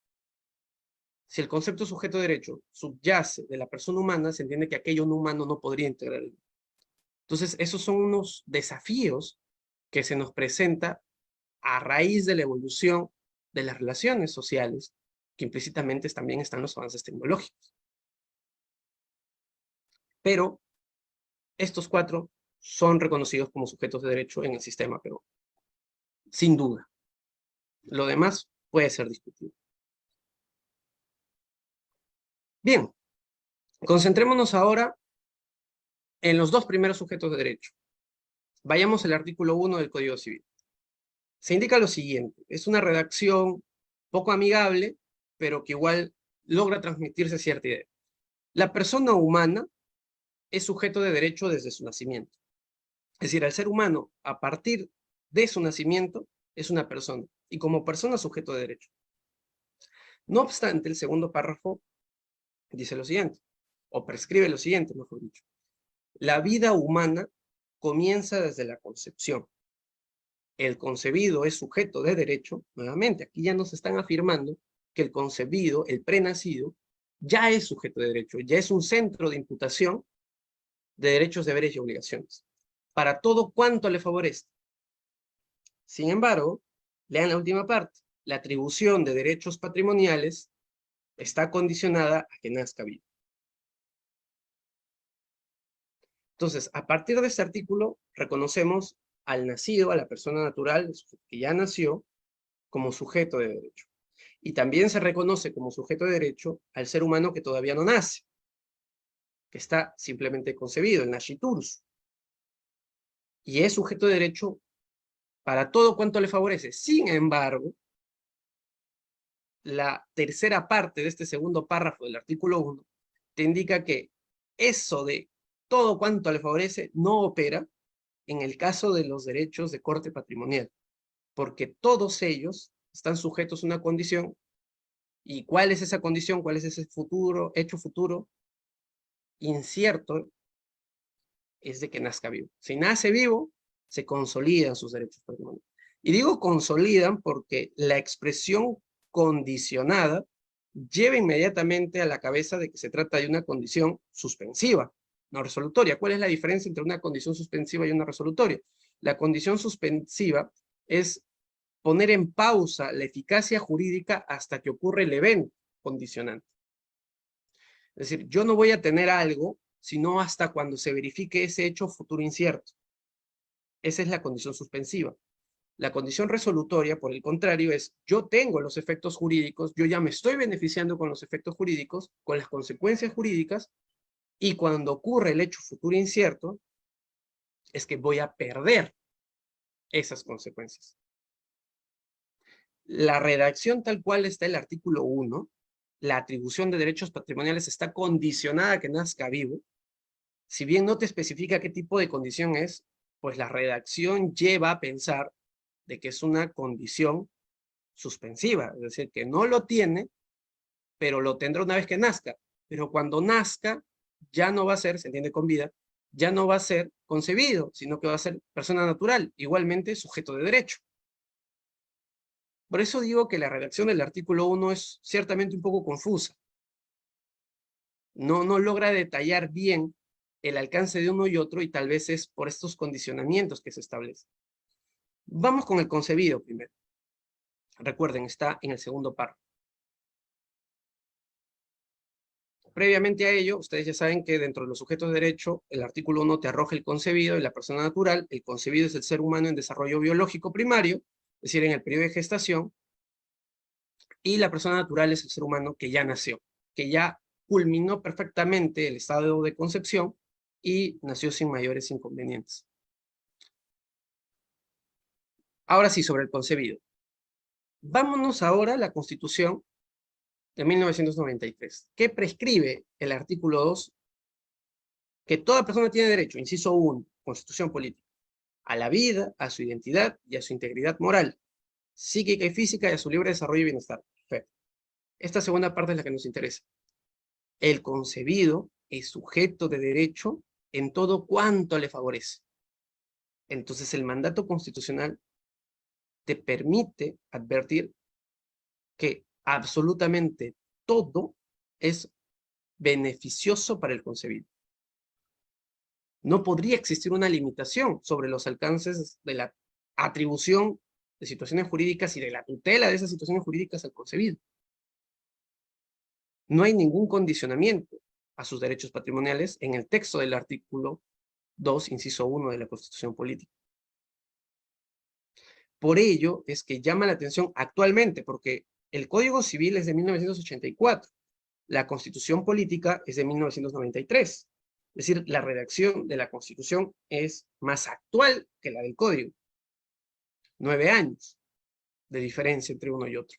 Si el concepto sujeto de derecho subyace de la persona humana, se entiende que aquello no humano no podría integrar. Entonces, esos son unos desafíos que se nos presenta a raíz de la evolución de las relaciones sociales, que implícitamente también están los avances tecnológicos. Pero estos cuatro son reconocidos como sujetos de derecho en el sistema peruano, sin duda. Lo demás puede ser discutido. Bien, concentrémonos ahora en los dos primeros sujetos de derecho. Vayamos al artículo 1 del Código Civil. Se indica lo siguiente, es una redacción poco amigable, pero que igual logra transmitirse cierta idea. La persona humana es sujeto de derecho desde su nacimiento. Es decir, el ser humano, a partir de su nacimiento, es una persona, y como persona sujeto de derecho. No obstante, el segundo párrafo dice lo siguiente, o prescribe lo siguiente, mejor dicho. La vida humana comienza desde la concepción. El concebido es sujeto de derecho, nuevamente, aquí ya nos están afirmando que el concebido, el prenacido, ya es sujeto de derecho, ya es un centro de imputación de derechos, deberes y obligaciones, para todo cuanto le favorece. Sin embargo, lean la última parte, la atribución de derechos patrimoniales está condicionada a que nazca vivo. Entonces, a partir de este artículo, reconocemos al nacido, a la persona natural, que ya nació, como sujeto de derecho. Y también se reconoce como sujeto de derecho al ser humano que todavía no nace, que está simplemente concebido, el nasciturus. Y es sujeto de derecho para todo cuanto le favorece. Sin embargo, la tercera parte de este segundo párrafo del artículo 1 te indica que eso de todo cuanto le favorece no opera en el caso de los derechos de corte patrimonial, porque todos ellos están sujetos a una condición. ¿Y cuál es esa condición? ¿Cuál es ese futuro, hecho futuro incierto? Es de que nazca vivo. Si nace vivo, se consolidan sus derechos patrimoniales. Y digo consolidan porque la expresión condicionada lleva inmediatamente a la cabeza de que se trata de una condición suspensiva, no resolutoria. ¿Cuál es la diferencia entre una condición suspensiva y una resolutoria? La condición suspensiva es poner en pausa la eficacia jurídica hasta que ocurre el evento condicionante. Es decir, yo no voy a tener algo sino hasta cuando se verifique ese hecho futuro incierto. Esa es la condición suspensiva. La condición resolutoria, por el contrario, es yo tengo los efectos jurídicos, yo ya me estoy beneficiando con los efectos jurídicos, con las consecuencias jurídicas, y cuando ocurre el hecho futuro incierto, es que voy a perder esas consecuencias. La redacción tal cual está el artículo 1, la atribución de derechos patrimoniales está condicionada a que nazca vivo. Si bien no te especifica qué tipo de condición es, pues la redacción lleva a pensar de que es una condición suspensiva, es decir, que no lo tiene, pero lo tendrá una vez que nazca. Pero cuando nazca, ya no va a ser, se entiende con vida, ya no va a ser concebido, sino que va a ser persona natural, igualmente sujeto de derecho. Por eso digo que la redacción del artículo 1 es ciertamente un poco confusa. No logra detallar bien el alcance de uno y otro, y tal vez es por estos condicionamientos que se establecen. Vamos con el concebido primero. Recuerden, está en el segundo párrafo. Previamente a ello, ustedes ya saben que dentro de los sujetos de derecho, el artículo 1 te arroja el concebido y la persona natural. El concebido es el ser humano en desarrollo biológico primario, es decir, en el periodo de gestación, y la persona natural es el ser humano que ya nació, que ya culminó perfectamente el estado de concepción y nació sin mayores inconvenientes. Ahora sí, sobre el concebido. Vámonos ahora a la Constitución de 1993, que prescribe el artículo 2 que toda persona tiene derecho, inciso 1, Constitución Política, a la vida, a su identidad y a su integridad moral, psíquica y física y a su libre desarrollo y bienestar. Perfecto. Esta segunda parte es la que nos interesa. El concebido es sujeto de derecho en todo cuanto le favorece. Entonces, el mandato constitucional te permite advertir que absolutamente todo es beneficioso para el concebido. No podría existir una limitación sobre los alcances de la atribución de situaciones jurídicas y de la tutela de esas situaciones jurídicas al concebido. No hay ningún condicionamiento a sus derechos patrimoniales en el texto del artículo 2, inciso 1 de la Constitución Política. Por ello es que llama la atención actualmente, porque el Código Civil es de 1984, la Constitución Política es de 1993. Es decir, la redacción de la Constitución es más actual que la del Código. 9 años de diferencia entre uno y otro.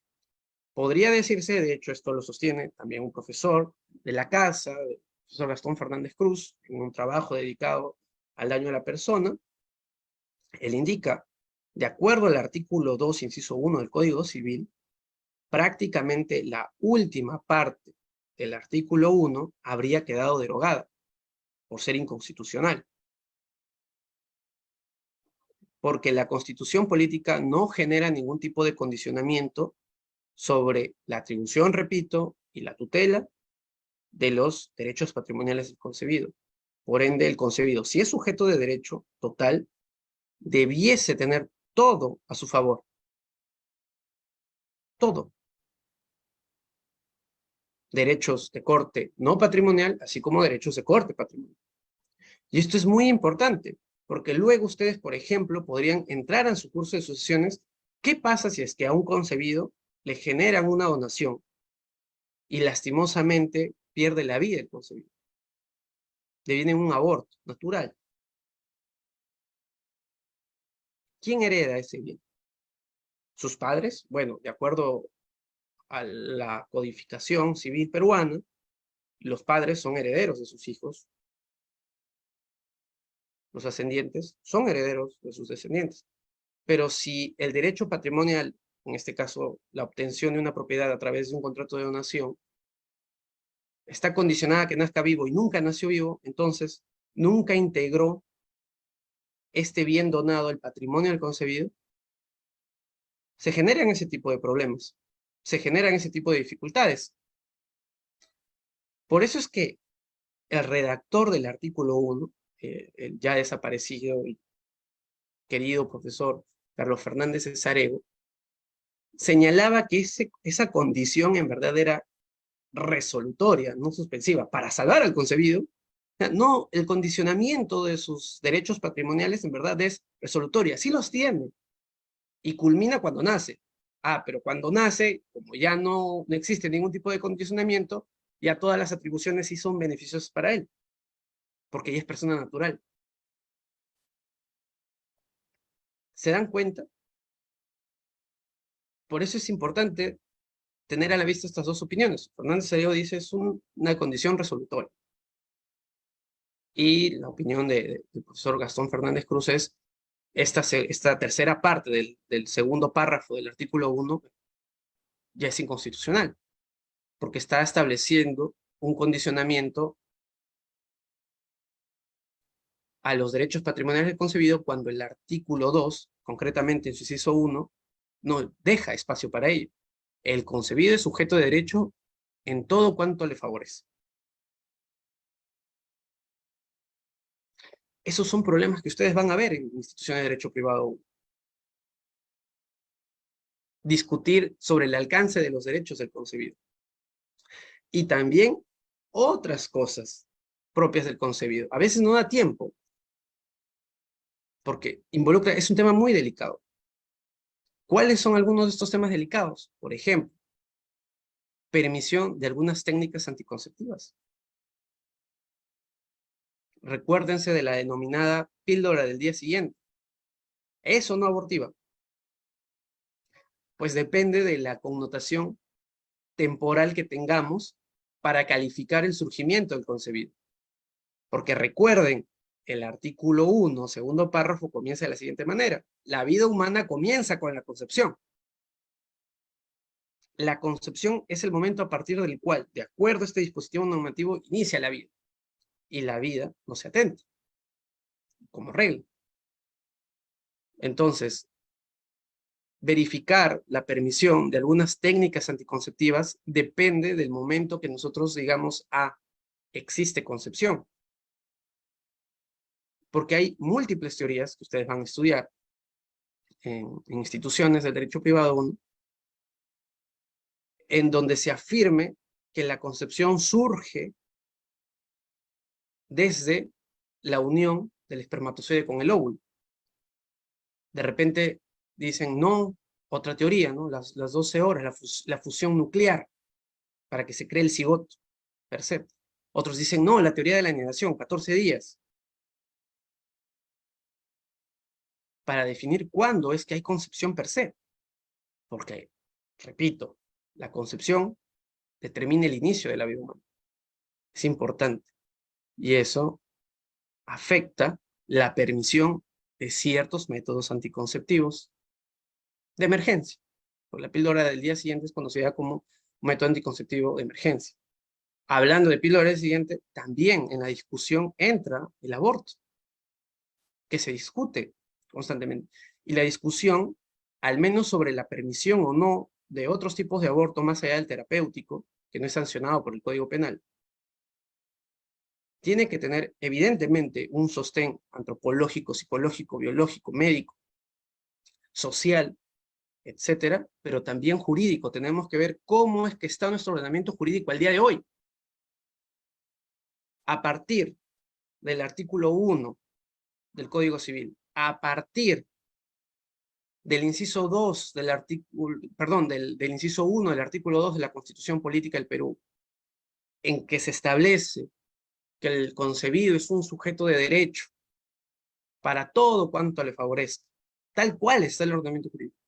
Podría decirse, de hecho esto lo sostiene también un profesor de la casa, el profesor Gastón Fernández Cruz, en un trabajo dedicado al daño a la persona. Él indica, de acuerdo al artículo 2, inciso 1 del Código Civil, prácticamente la última parte del artículo 1 habría quedado derogada por ser inconstitucional. Porque la Constitución Política no genera ningún tipo de condicionamiento sobre la atribución, repito, y la tutela de los derechos patrimoniales del concebido. Por ende, el concebido, si es sujeto de derecho total, debiese tener todo a su favor. Todo. Derechos de corte no patrimonial, así como derechos de corte patrimonial. Y esto es muy importante, porque luego ustedes, por ejemplo, podrían entrar en su curso de sucesiones. ¿Qué pasa si es que a un concebido le generan una donación y lastimosamente pierde la vida el concebido? Le viene un aborto natural. ¿Quién hereda ese bien? ¿Sus padres? Bueno, de acuerdo a la codificación civil peruana, los padres son herederos de sus hijos, los ascendientes son herederos de sus descendientes. Pero si el derecho patrimonial, en este caso la obtención de una propiedad a través de un contrato de donación, está condicionada a que nazca vivo y nunca nació vivo, entonces nunca integró este bien donado al patrimonio del concebido, se generan ese tipo de problemas, se generan ese tipo de dificultades. Por eso es que el redactor del artículo 1, el ya desaparecido y querido profesor Carlos Fernández Cesarego, señalaba que esa condición en verdad era resolutoria, no suspensiva, para salvar al concebido. O sea, no, el condicionamiento de sus derechos patrimoniales en verdad es resolutoria, sí los tiene, y culmina cuando nace. Ah, pero cuando nace, como ya no existe ningún tipo de condicionamiento, ya todas las atribuciones sí son beneficiosas para él, porque ya es persona natural. ¿Se dan cuenta? Por eso es importante tener a la vista estas dos opiniones. Fernández Cesarego dice es una condición resolutoria. Y la opinión del profesor Gastón Fernández Cruz es esta tercera parte del segundo párrafo del artículo 1 ya es inconstitucional, porque está estableciendo un condicionamiento a los derechos patrimoniales del concebido cuando el artículo 2, concretamente en su inciso 1, no deja espacio para ello. El concebido es sujeto de derecho en todo cuanto le favorece. Esos son problemas que ustedes van a ver en instituciones de derecho privado. Discutir sobre el alcance de los derechos del concebido. Y también otras cosas propias del concebido. A veces no da tiempo, porque involucra, es un tema muy delicado. ¿Cuáles son algunos de estos temas delicados? Por ejemplo, permisión de algunas técnicas anticonceptivas. Recuérdense de la denominada píldora del día siguiente. ¿Eso no abortiva? Pues depende de la connotación temporal que tengamos para calificar el surgimiento del concebido. Porque recuerden, el artículo 1, segundo párrafo, comienza de la siguiente manera. La vida humana comienza con la concepción. La concepción es el momento a partir del cual, de acuerdo a este dispositivo normativo, inicia la vida. Y la vida no se atenta, como regla. Entonces, verificar la permisión de algunas técnicas anticonceptivas depende del momento que nosotros digamos, existe concepción. Porque hay múltiples teorías que ustedes van a estudiar en instituciones del derecho privado, en donde se afirme que la concepción surge desde la unión del espermatozoide con el óvulo. De repente dicen, no, otra teoría, ¿no? Las 12 horas, la fusión nuclear, para que se cree el cigoto per se. Otros dicen, no, la teoría de la anidación, 14 días. Para definir cuándo es que hay concepción per se. Porque, repito, la concepción determina el inicio de la vida humana. Es importante. Y eso afecta la permisión de ciertos métodos anticonceptivos de emergencia. Por la píldora del día siguiente es conocida como un método anticonceptivo de emergencia. Hablando de píldora del siguiente, también en la discusión entra el aborto, que se discute constantemente. Y la discusión, al menos sobre la permisión o no de otros tipos de aborto más allá del terapéutico, que no es sancionado por el Código Penal, tiene que tener evidentemente un sostén antropológico, psicológico, biológico, médico, social, etcétera, pero también jurídico. Tenemos que ver cómo es que está nuestro ordenamiento jurídico al día de hoy. A partir del artículo 1 del Código Civil, a partir del inciso 2 del artículo, perdón, del inciso 1 del artículo 2 de la Constitución Política del Perú, en que se establece que el concebido es un sujeto de derecho para todo cuanto le favorezca, tal cual está el ordenamiento jurídico.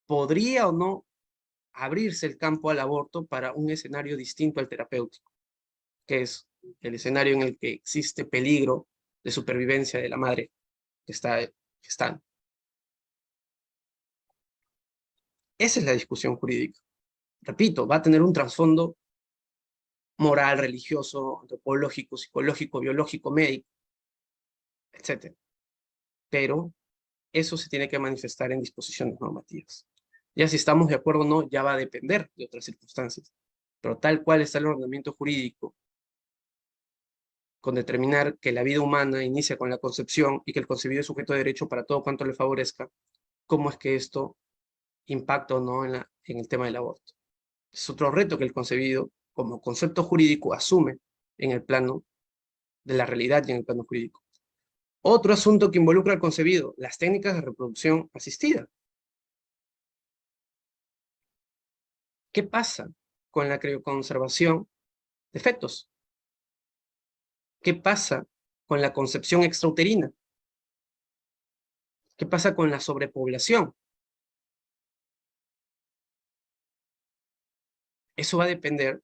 ¿Podría o no abrirse el campo al aborto para un escenario distinto al terapéutico, que es el escenario en el que existe peligro de supervivencia de la madre que está gestando? Esa es la discusión jurídica. Repito, va a tener un trasfondo moral, religioso, antropológico, psicológico, biológico, médico, etc. Pero eso se tiene que manifestar en disposiciones normativas. Ya si estamos de acuerdo o no, ya va a depender de otras circunstancias. Pero tal cual está el ordenamiento jurídico, con determinar que la vida humana inicia con la concepción y que el concebido es sujeto de derecho para todo cuanto le favorezca, ¿cómo es que esto impacta o no en el tema del aborto? Es otro reto que el concebido, como concepto jurídico, asume en el plano de la realidad y en el plano jurídico. Otro asunto que involucra al concebido, las técnicas de reproducción asistida. ¿Qué pasa con la crioconservación de fetos? ¿Qué pasa con la concepción extrauterina? ¿Qué pasa con la sobrepoblación? Eso va a depender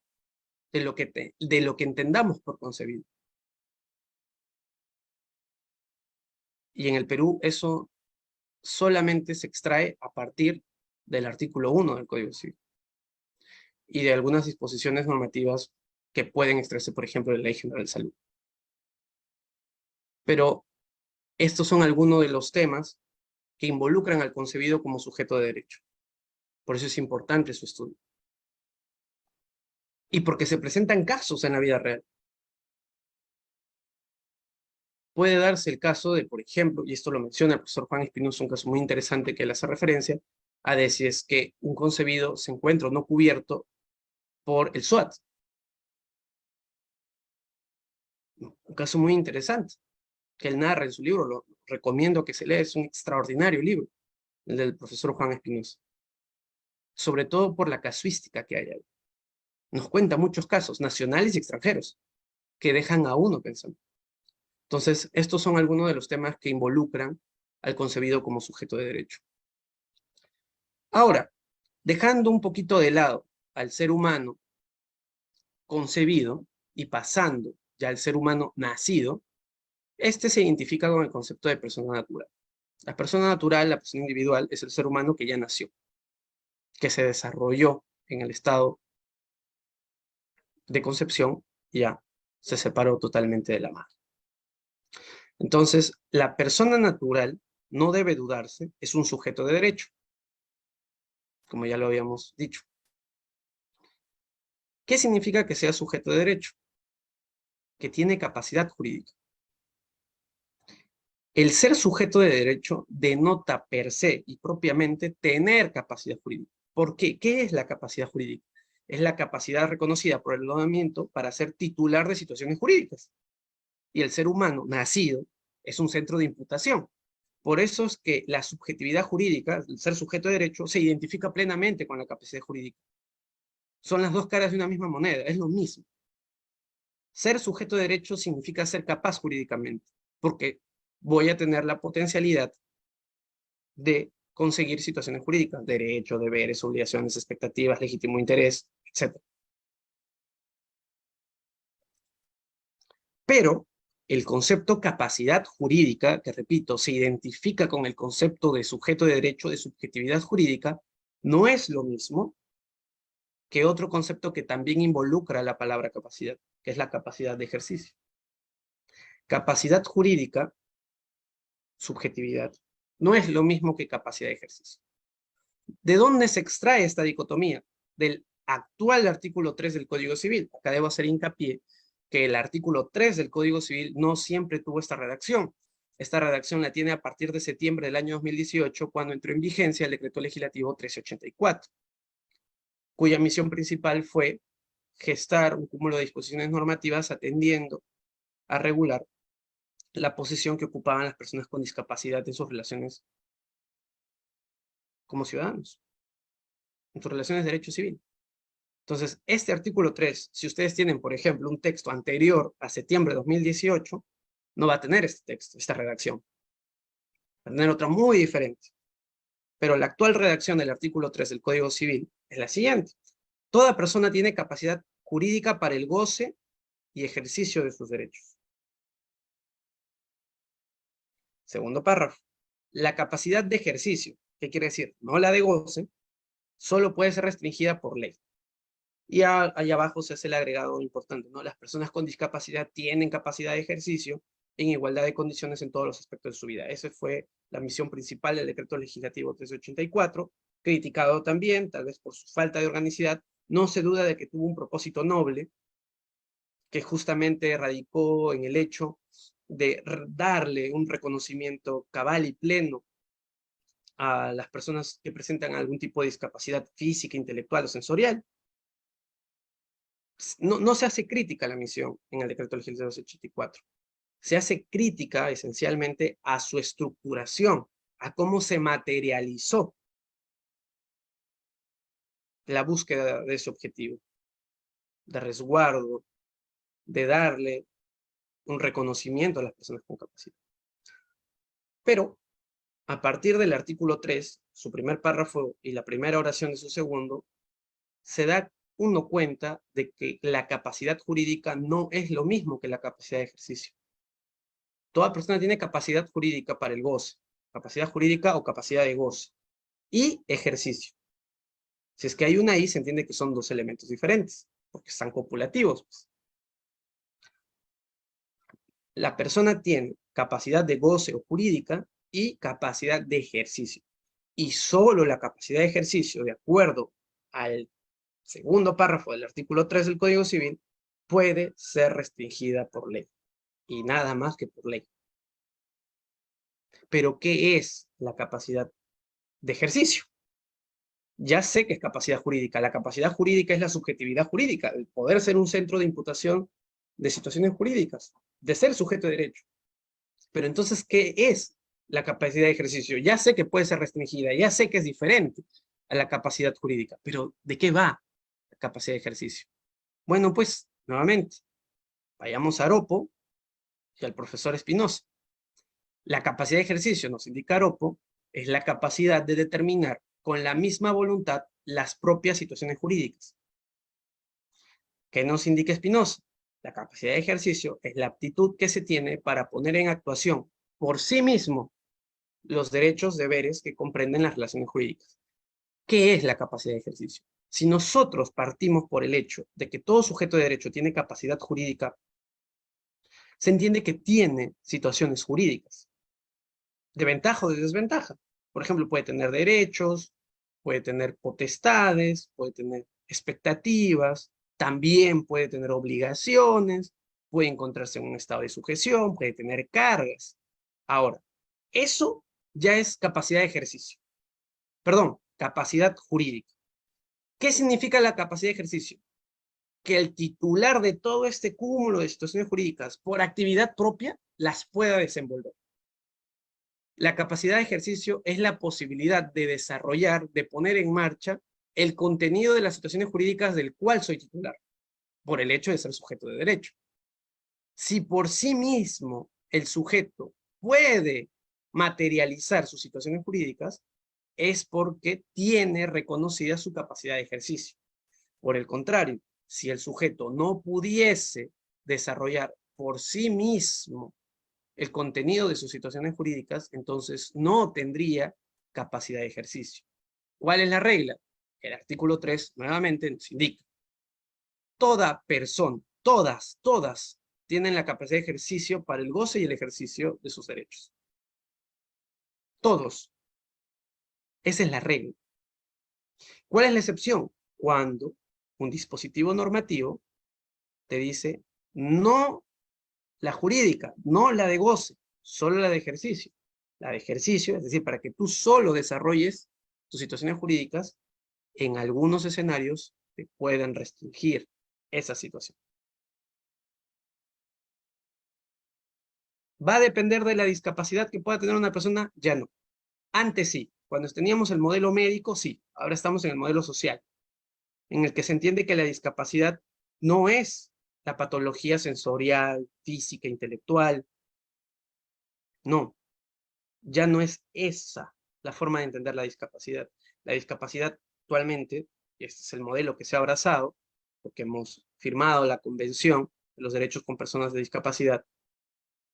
de lo que entendamos por concebido. Y en el Perú eso solamente se extrae a partir del artículo 1 del Código Civil y de algunas disposiciones normativas que pueden extraerse, por ejemplo, de la Ley General de Salud. Pero estos son algunos de los temas que involucran al concebido como sujeto de derecho. Por eso es importante su estudio. Y porque se presentan casos en la vida real. Puede darse el caso de, por ejemplo, y esto lo menciona el profesor Juan Espinosa, un caso muy interesante que él hace referencia, a de si es que un concebido se encuentra o no cubierto por el SUAT. Un caso muy interesante, que él narra en su libro, lo recomiendo que se lea, es un extraordinario libro, el del profesor Juan Espinosa. Sobre todo por la casuística que hay ahí. Nos cuenta muchos casos, nacionales y extranjeros, que dejan a uno pensando. Entonces, estos son algunos de los temas que involucran al concebido como sujeto de derecho. Ahora, dejando un poquito de lado al ser humano concebido y pasando ya el ser humano nacido, este se identifica con el concepto de persona natural. La persona natural, la persona individual, es el ser humano que ya nació, que se desarrolló en el estado de concepción, ya se separó totalmente de la madre. Entonces, la persona natural, no debe dudarse, es un sujeto de derecho, como ya lo habíamos dicho. ¿Qué significa que sea sujeto de derecho? Que tiene capacidad jurídica. El ser sujeto de derecho denota per se y propiamente tener capacidad jurídica. ¿Por qué? ¿Qué es la capacidad jurídica? Es la capacidad reconocida por el ordenamiento para ser titular de situaciones jurídicas. Y el ser humano nacido es un centro de imputación. Por eso es que la subjetividad jurídica, el ser sujeto de derecho, se identifica plenamente con la capacidad jurídica. Son las dos caras de una misma moneda, es lo mismo. Ser sujeto de derecho significa ser capaz jurídicamente, porque voy a tener la potencialidad de conseguir situaciones jurídicas, derechos, deberes, obligaciones, expectativas, legítimo interés, etc. Pero el concepto capacidad jurídica, que repito, se identifica con el concepto de sujeto de derecho, de subjetividad jurídica, no es lo mismo que otro concepto que también involucra la palabra capacidad, que es la capacidad de ejercicio. Capacidad jurídica, subjetividad, no es lo mismo que capacidad de ejercicio. ¿De dónde se extrae esta dicotomía? Del actual artículo 3 del Código Civil. Acá debo hacer hincapié que el artículo 3 del Código Civil no siempre tuvo esta redacción. Esta redacción la tiene a partir de septiembre del año 2018, cuando entró en vigencia el Decreto Legislativo 1384, cuya misión principal fue gestar un cúmulo de disposiciones normativas atendiendo a regular la posición que ocupaban las personas con discapacidad en sus relaciones como ciudadanos, en sus relaciones de derecho civil. Entonces, este artículo 3, si ustedes tienen, por ejemplo, un texto anterior a septiembre de 2018, no va a tener este texto, esta redacción. Va a tener otra muy diferente. Pero la actual redacción del artículo 3 del Código Civil es la siguiente. Toda persona tiene capacidad jurídica para el goce y ejercicio de sus derechos. Segundo párrafo. La capacidad de ejercicio, ¿qué quiere decir? No la de goce, solo puede ser restringida por ley. Y allá abajo se hace el agregado importante, ¿no? Las personas con discapacidad tienen capacidad de ejercicio en igualdad de condiciones en todos los aspectos de su vida. Esa fue la misión principal del Decreto Legislativo 1384, criticado también, tal vez por su falta de organicidad. No se duda de que tuvo un propósito noble, que justamente radicó en el hecho de darle un reconocimiento cabal y pleno a las personas que presentan algún tipo de discapacidad física, intelectual o sensorial. No se hace crítica a la misión en el Decreto Legislativo 84. Se hace crítica esencialmente a su estructuración, a cómo se materializó la búsqueda de ese objetivo, de resguardo, de darle un reconocimiento a las personas con capacidad. Pero, a partir del artículo 3, su primer párrafo y la primera oración de su segundo, se da uno cuenta de que la capacidad jurídica no es lo mismo que la capacidad de ejercicio. Toda persona tiene capacidad jurídica para el goce, capacidad jurídica o capacidad de goce, y ejercicio. Si es que hay una ahí, se entiende que son dos elementos diferentes, porque están copulativos, pues. La persona tiene capacidad de goce o jurídica y capacidad de ejercicio. Y solo la capacidad de ejercicio, de acuerdo al segundo párrafo del artículo 3 del Código Civil, puede ser restringida por ley. Y nada más que por ley. Pero, ¿qué es la capacidad de ejercicio? Ya sé que es capacidad jurídica. La capacidad jurídica es la subjetividad jurídica, el poder ser un centro de imputación de situaciones jurídicas, de ser sujeto de derecho. Pero entonces, ¿qué es la capacidad de ejercicio? Ya sé que puede ser restringida, ya sé que es diferente a la capacidad jurídica, pero ¿de qué va la capacidad de ejercicio? Bueno, pues, nuevamente, vayamos a Aropo y al profesor Espinosa. La capacidad de ejercicio, nos indica Aropo, es la capacidad de determinar con la misma voluntad las propias situaciones jurídicas. ¿Qué nos indica Espinosa? La capacidad de ejercicio es la aptitud que se tiene para poner en actuación por sí mismo los derechos, deberes que comprenden las relaciones jurídicas. ¿Qué es la capacidad de ejercicio? Si nosotros partimos por el hecho de que todo sujeto de derecho tiene capacidad jurídica, se entiende que tiene situaciones jurídicas, de ventaja o de desventaja. Por ejemplo, puede tener derechos, puede tener potestades, puede tener expectativas, también puede tener obligaciones, puede encontrarse en un estado de sujeción, puede tener cargas. Ahora, eso ya es capacidad de ejercicio. Perdón, capacidad jurídica. ¿Qué significa la capacidad de ejercicio? Que el titular de todo este cúmulo de situaciones jurídicas, por actividad propia, las pueda desenvolver. La capacidad de ejercicio es la posibilidad de desarrollar, de poner en marcha el contenido de las situaciones jurídicas del cual soy titular, por el hecho de ser sujeto de derecho. Si por sí mismo el sujeto puede materializar sus situaciones jurídicas, es porque tiene reconocida su capacidad de ejercicio. Por el contrario, si el sujeto no pudiese desarrollar por sí mismo el contenido de sus situaciones jurídicas, entonces no tendría capacidad de ejercicio. ¿Cuál es la regla? El artículo 3 nuevamente nos indica. Toda persona, todas, tienen la capacidad de ejercicio para el goce y el ejercicio de sus derechos. Todos. Esa es la regla. ¿Cuál es la excepción? Cuando un dispositivo normativo te dice no la jurídica, no la de goce, solo la de ejercicio. La de ejercicio, es decir, para que tú solo desarrolles tus situaciones jurídicas, en algunos escenarios te pueden restringir esa situación. ¿Va a depender de la discapacidad que pueda tener una persona? Ya no. Antes sí. Cuando teníamos el modelo médico, sí. Ahora estamos en el modelo social, en el que se entiende que la discapacidad no es la patología sensorial, física, intelectual. No, ya no es esa la forma de entender la discapacidad. La discapacidad actualmente, y este es el modelo que se ha abrazado, porque hemos firmado la Convención de los Derechos con Personas de Discapacidad,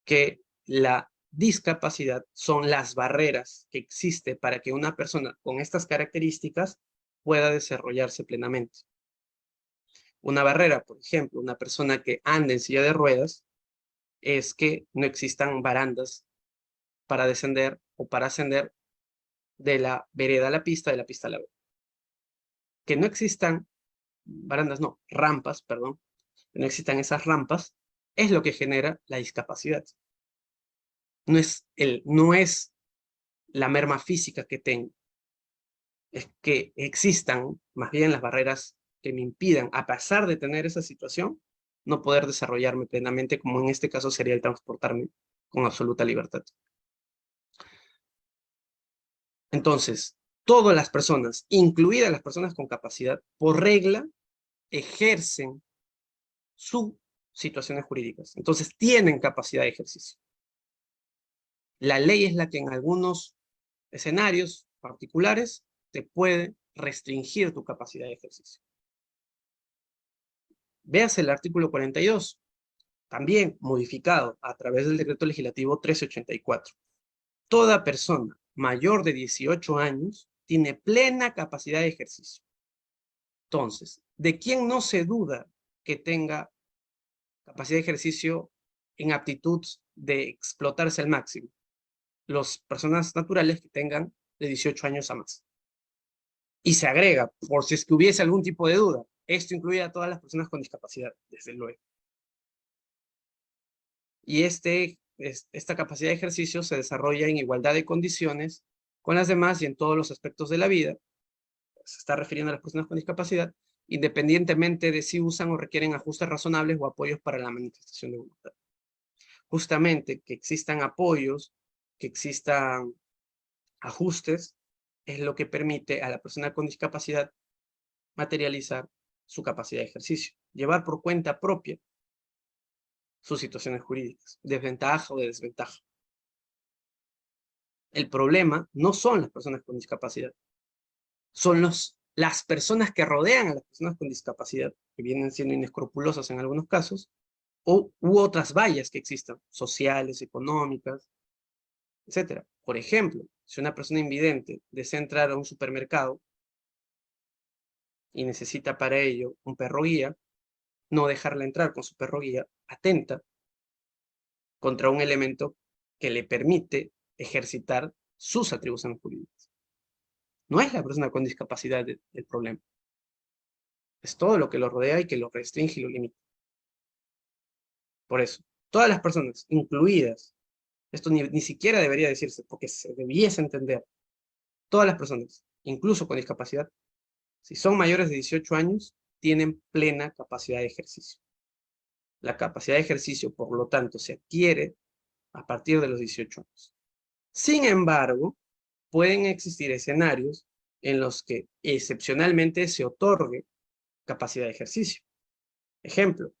que la discapacidad son las barreras que existen para que una persona con estas características pueda desarrollarse plenamente. Una barrera, por ejemplo, una persona que anda en silla de ruedas, es que no existan barandas para descender o para ascender de la vereda a la pista, de la pista a la vereda. Que no existan barandas, no, rampas, perdón, que no existan esas rampas, es lo que genera la discapacidad. No es la merma física que tengo, es que existan más bien las barreras que me impidan, a pesar de tener esa situación, no poder desarrollarme plenamente, como en este caso sería el transportarme con absoluta libertad. Entonces, todas las personas, incluidas las personas con capacidad, por regla, ejercen sus situaciones jurídicas. Entonces, tienen capacidad de ejercicio. La ley es la que en algunos escenarios particulares te puede restringir tu capacidad de ejercicio. Veas el artículo 42, también modificado a través del decreto legislativo 1384. Toda persona mayor de 18 años tiene plena capacidad de ejercicio. Entonces, ¿de quién no se duda que tenga capacidad de ejercicio en aptitud de explotarse al máximo? Las personas naturales que tengan de 18 años a más. Y se agrega, por si es que hubiese algún tipo de duda, esto incluye a todas las personas con discapacidad, desde luego. Y esta capacidad de ejercicio se desarrolla en igualdad de condiciones con las demás y en todos los aspectos de la vida. Se está refiriendo a las personas con discapacidad, independientemente de si usan o requieren ajustes razonables o apoyos para la manifestación de voluntad. Justamente que existan apoyos, que existan ajustes, es lo que permite a la persona con discapacidad materializar su capacidad de ejercicio, llevar por cuenta propia sus situaciones jurídicas, de ventaja o de desventaja. El problema no son las personas con discapacidad, son las personas que rodean a las personas con discapacidad, que vienen siendo inescrupulosas en algunos casos, u otras vallas que existan, sociales, económicas, etcétera. Por ejemplo, si una persona invidente desea entrar a un supermercado y necesita para ello un perro guía, no dejarla entrar con su perro guía atenta contra un elemento que le permite ejercitar sus atribuciones jurídicas. No es la persona con discapacidad el problema, es todo lo que lo rodea y que lo restringe y lo limita. Por eso, todas las personas, incluidas, esto ni siquiera debería decirse, porque se debiese entender, todas las personas, incluso con discapacidad, si son mayores de 18 años, tienen plena capacidad de ejercicio. La capacidad de ejercicio, por lo tanto, se adquiere a partir de los 18 años. Sin embargo, pueden existir escenarios en los que excepcionalmente se otorgue capacidad de ejercicio. Ejemplo,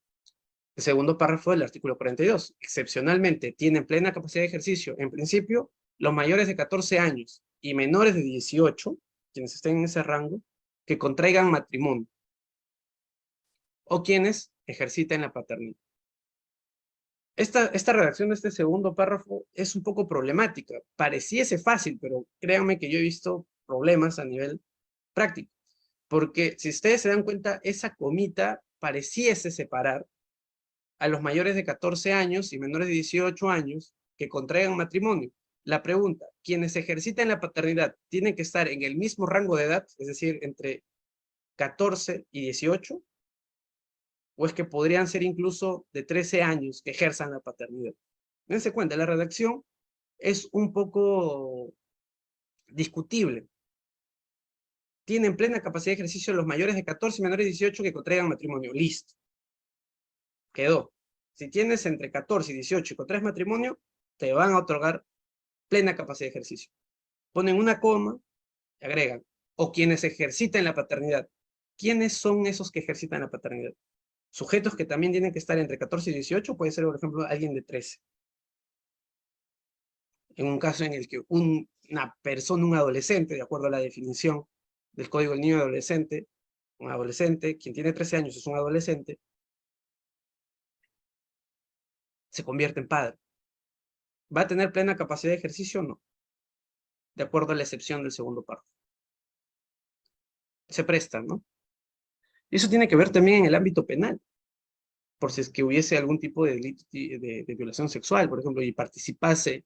el segundo párrafo del artículo 42. Excepcionalmente tienen plena capacidad de ejercicio, en principio, los mayores de 14 años y menores de 18, quienes estén en ese rango, que contraigan matrimonio o quienes ejerciten la paternidad. Esta redacción de este segundo párrafo es un poco problemática. Pareciese fácil, pero créanme que yo he visto problemas a nivel práctico. Porque si ustedes se dan cuenta, esa comita pareciese separar a los mayores de 14 años y menores de 18 años que contraigan matrimonio. La pregunta, ¿quienes ejercitan la paternidad tienen que estar en el mismo rango de edad, es decir, entre 14 y 18? ¿O es que podrían ser incluso de 13 años que ejerzan la paternidad? Dense cuenta, la redacción es un poco discutible. Tienen plena capacidad de ejercicio los mayores de 14 y menores de 18 que contraigan matrimonio. Listo. Quedó. Si tienes entre 14 y 18 y contraes matrimonio, te van a otorgar plena capacidad de ejercicio. Ponen una coma y agregan, o quienes ejercitan la paternidad. ¿Quiénes son esos que ejercitan la paternidad? Sujetos que también tienen que estar entre 14 y 18, puede ser, por ejemplo, alguien de 13. En un caso en el que una persona, un adolescente, de acuerdo a la definición del Código del Niño y Adolescente, un adolescente, quien tiene 13 años es un adolescente, se convierte en padre. ¿Va a tener plena capacidad de ejercicio o no? De acuerdo a la excepción del segundo párrafo. Se presta, ¿no? Y eso tiene que ver también en el ámbito penal, por si es que hubiese algún tipo de delito de violación sexual, por ejemplo, y participase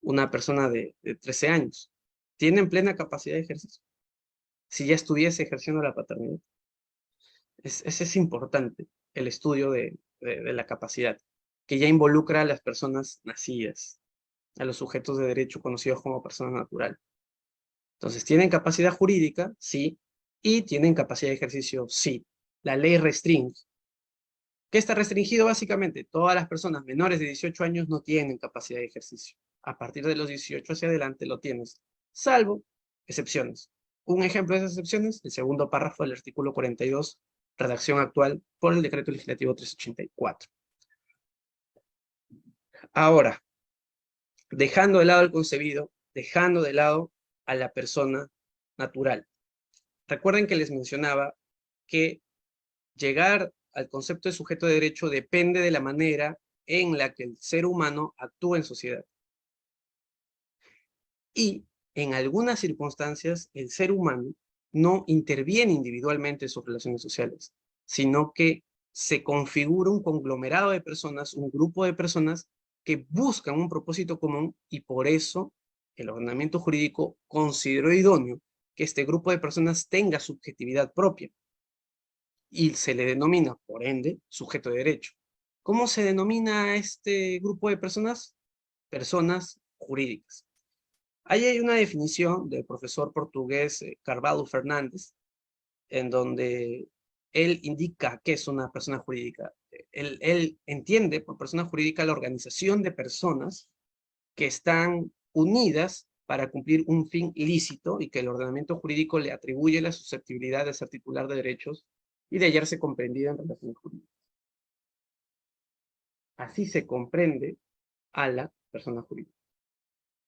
una persona de 13 años. ¿Tienen plena capacidad de ejercicio? Si ya estuviese ejerciendo la paternidad. Ese es importante, el estudio de la capacidad, que ya involucra a las personas nacidas, a los sujetos de derecho conocidos como persona natural. Entonces, ¿tienen capacidad jurídica? Sí. Y tienen capacidad de ejercicio, sí. La ley restringe. ¿Qué está restringido básicamente? Todas las personas menores de 18 años no tienen capacidad de ejercicio. A partir de los 18 hacia adelante lo tienes, salvo excepciones. Un ejemplo de esas excepciones, el segundo párrafo del artículo 42, redacción actual por el Decreto Legislativo 384. Ahora, dejando de lado el concebido, dejando de lado a la persona natural. Recuerden que les mencionaba que llegar al concepto de sujeto de derecho depende de la manera en la que el ser humano actúa en sociedad. Y en algunas circunstancias el ser humano no interviene individualmente en sus relaciones sociales, sino que se configura un conglomerado de personas, un grupo de personas que buscan un propósito común y por eso el ordenamiento jurídico consideró idóneo que este grupo de personas tenga subjetividad propia y se le denomina, por ende, sujeto de derecho. ¿Cómo se denomina a este grupo de personas? Personas jurídicas. Ahí hay una definición del profesor portugués Carvalho Fernández, en donde él indica qué es una persona jurídica. Él entiende por persona jurídica la organización de personas que están unidas para cumplir un fin lícito y que el ordenamiento jurídico le atribuye la susceptibilidad de ser titular de derechos y de hallarse comprendida en relaciones jurídicas. Así se comprende a la persona jurídica.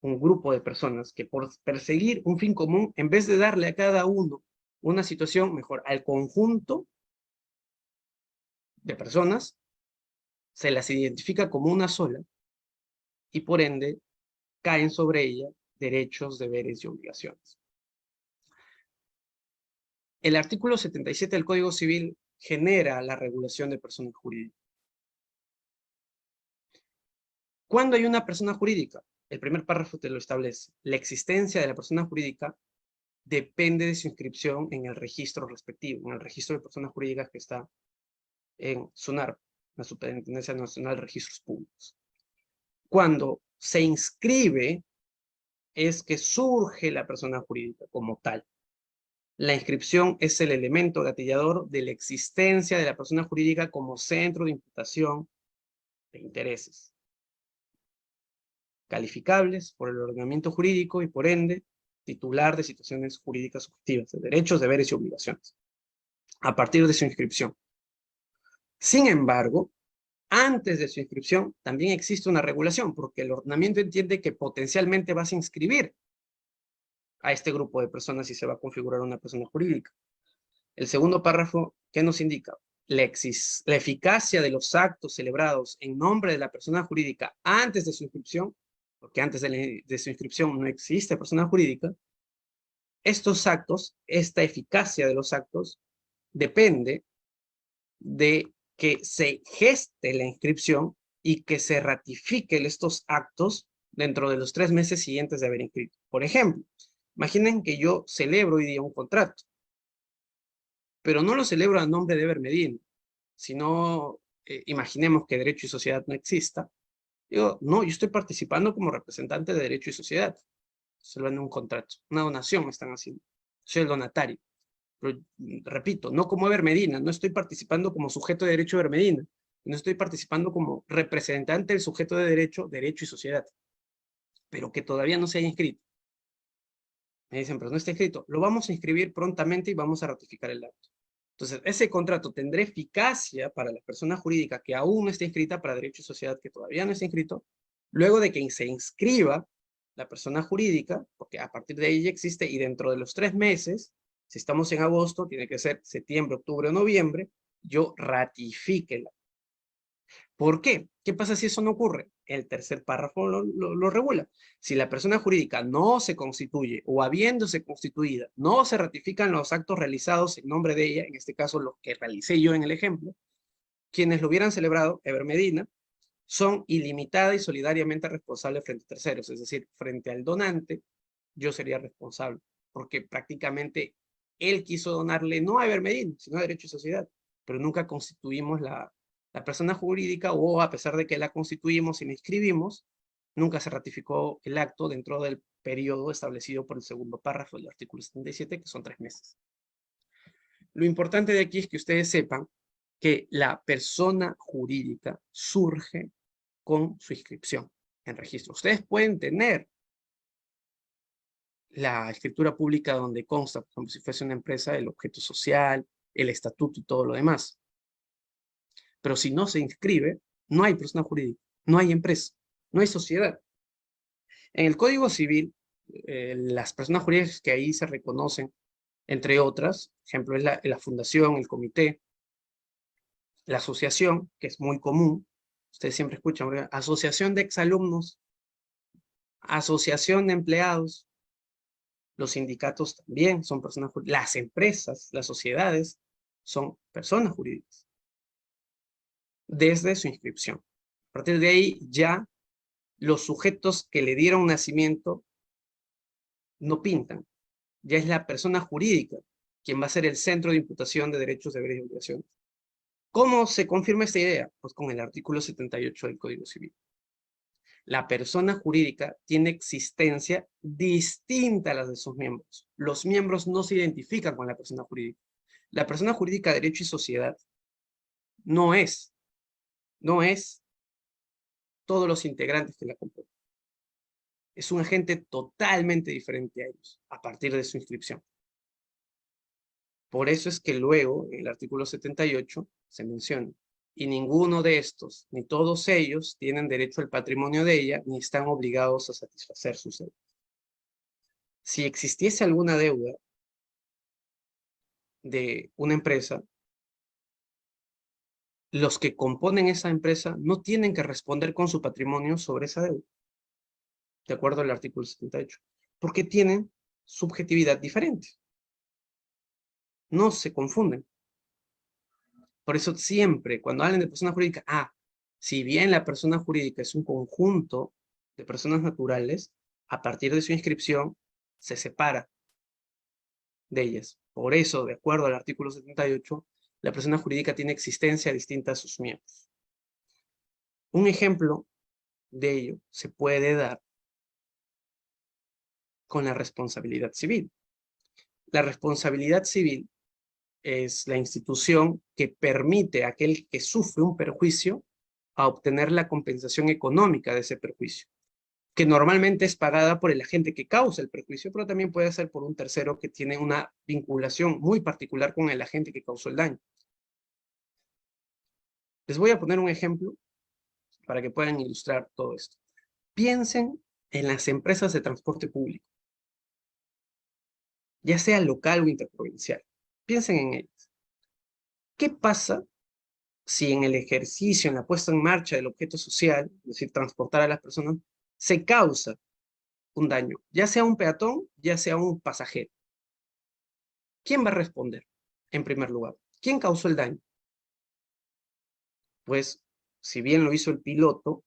Un grupo de personas que por perseguir un fin común, en vez de darle a cada uno una situación mejor al conjunto de personas, se las identifica como una sola y por ende caen sobre ella derechos, deberes y obligaciones. El artículo 77 del Código Civil genera la regulación de personas jurídicas. ¿Cuándo hay una persona jurídica? El primer párrafo te lo establece. La existencia de la persona jurídica depende de su inscripción en el registro respectivo, en el registro de personas jurídicas que está en SUNARP, la Superintendencia Nacional de Registros Públicos. Cuando se inscribe es que surge la persona jurídica como tal. La inscripción es el elemento gatillador de la existencia de la persona jurídica como centro de imputación de intereses, calificables por el ordenamiento jurídico y por ende titular de situaciones jurídicas objetivas, de derechos, deberes y obligaciones, a partir de su inscripción. Sin embargo, antes de su inscripción también existe una regulación, porque el ordenamiento entiende que potencialmente vas a inscribir a este grupo de personas y se va a configurar una persona jurídica. El segundo párrafo, ¿qué nos indica? La eficacia de los actos celebrados en nombre de la persona jurídica antes de su inscripción, porque antes de su inscripción no existe persona jurídica, estos actos, esta eficacia de los actos, depende de que se geste la inscripción y que se ratifiquen estos actos dentro de los 3 meses siguientes de haber inscrito. Por ejemplo, imaginen que yo celebro hoy día un contrato, pero no lo celebro a nombre de Eber Medina, sino imaginemos que Derecho y Sociedad no exista. Digo, no, yo estoy participando como representante de Derecho y Sociedad. Celebrando un contrato, una donación me están haciendo. Soy el donatario. Pero, repito, no como Eber Medina, no estoy participando como sujeto de derecho Eber Medina, no estoy participando como representante del sujeto de derecho, Derecho y Sociedad, pero que todavía no se haya inscrito. Me dicen, pero no está inscrito. Lo vamos a inscribir prontamente y vamos a ratificar el acto. Entonces, ese contrato tendrá eficacia para la persona jurídica que aún no está inscrita, para Derecho y Sociedad que todavía no está inscrito, luego de que se inscriba la persona jurídica, porque a partir de ahí ya existe, y dentro de los 3 meses, si estamos en agosto, tiene que ser septiembre, octubre o noviembre, yo ratifique. ¿Por qué? ¿Qué pasa si eso no ocurre? El tercer párrafo lo regula. Si la persona jurídica no se constituye o habiéndose constituida, no se ratifican los actos realizados en nombre de ella, en este caso los que realicé yo en el ejemplo, quienes lo hubieran celebrado, Eber Medina, son ilimitada y solidariamente responsables frente a terceros, es decir, frente al donante, yo sería responsable, porque prácticamente él quiso donarle no a Eber Medina, sino a Derecho y Sociedad, pero nunca constituimos la persona jurídica, o a pesar de que la constituimos y la inscribimos, nunca se ratificó el acto dentro del periodo establecido por el segundo párrafo del artículo 77, que son 3 meses. Lo importante de aquí es que ustedes sepan que la persona jurídica surge con su inscripción en registro. Ustedes pueden tener la escritura pública donde consta, como si fuese una empresa, el objeto social, el estatuto y todo lo demás. Pero si no se inscribe, no hay persona jurídica, no hay empresa, no hay sociedad. En el Código Civil, las personas jurídicas que ahí se reconocen, entre otras, por ejemplo, es la fundación, el comité, la asociación, que es muy común, ustedes siempre escuchan, ¿verdad? Asociación de exalumnos, asociación de empleados, los sindicatos también son personas jurídicas, las empresas, las sociedades son personas jurídicas, desde su inscripción. A partir de ahí ya los sujetos que le dieron nacimiento no pintan, ya es la persona jurídica quien va a ser el centro de imputación de derechos, deberes y obligaciones. ¿Cómo se confirma esta idea? Pues con el artículo 78 del Código Civil. La persona jurídica tiene existencia distinta a las de sus miembros. Los miembros no se identifican con la persona jurídica. La persona jurídica, derecho y sociedad no es todos los integrantes que la componen. Es un agente totalmente diferente a ellos, a partir de su inscripción. Por eso es que luego, en el artículo 78, se menciona, y ninguno de estos, ni todos ellos, tienen derecho al patrimonio de ella, ni están obligados a satisfacer sus deudas. Si existiese alguna deuda de una empresa, los que componen esa empresa no tienen que responder con su patrimonio sobre esa deuda, de acuerdo al artículo 78, porque tienen subjetividad diferente. No se confunden. Por eso siempre, cuando hablan de persona jurídica, si bien la persona jurídica es un conjunto de personas naturales, a partir de su inscripción se separa de ellas. Por eso, de acuerdo al artículo 78, la persona jurídica tiene existencia distinta a sus miembros. Un ejemplo de ello se puede dar con la responsabilidad civil. La responsabilidad civil es la institución que permite a aquel que sufre un perjuicio a obtener la compensación económica de ese perjuicio, que normalmente es pagada por el agente que causa el perjuicio, pero también puede ser por un tercero que tiene una vinculación muy particular con el agente que causó el daño. Les voy a poner un ejemplo para que puedan ilustrar todo esto. Piensen en las empresas de transporte público, ya sea local o interprovincial. Piensen en ellas. ¿Qué pasa si en el ejercicio, en la puesta en marcha del objeto social, es decir, transportar a las personas, se causa un daño, ya sea un peatón, ya sea un pasajero? ¿Quién va a responder en primer lugar? ¿Quién causó el daño? Pues, si bien lo hizo el piloto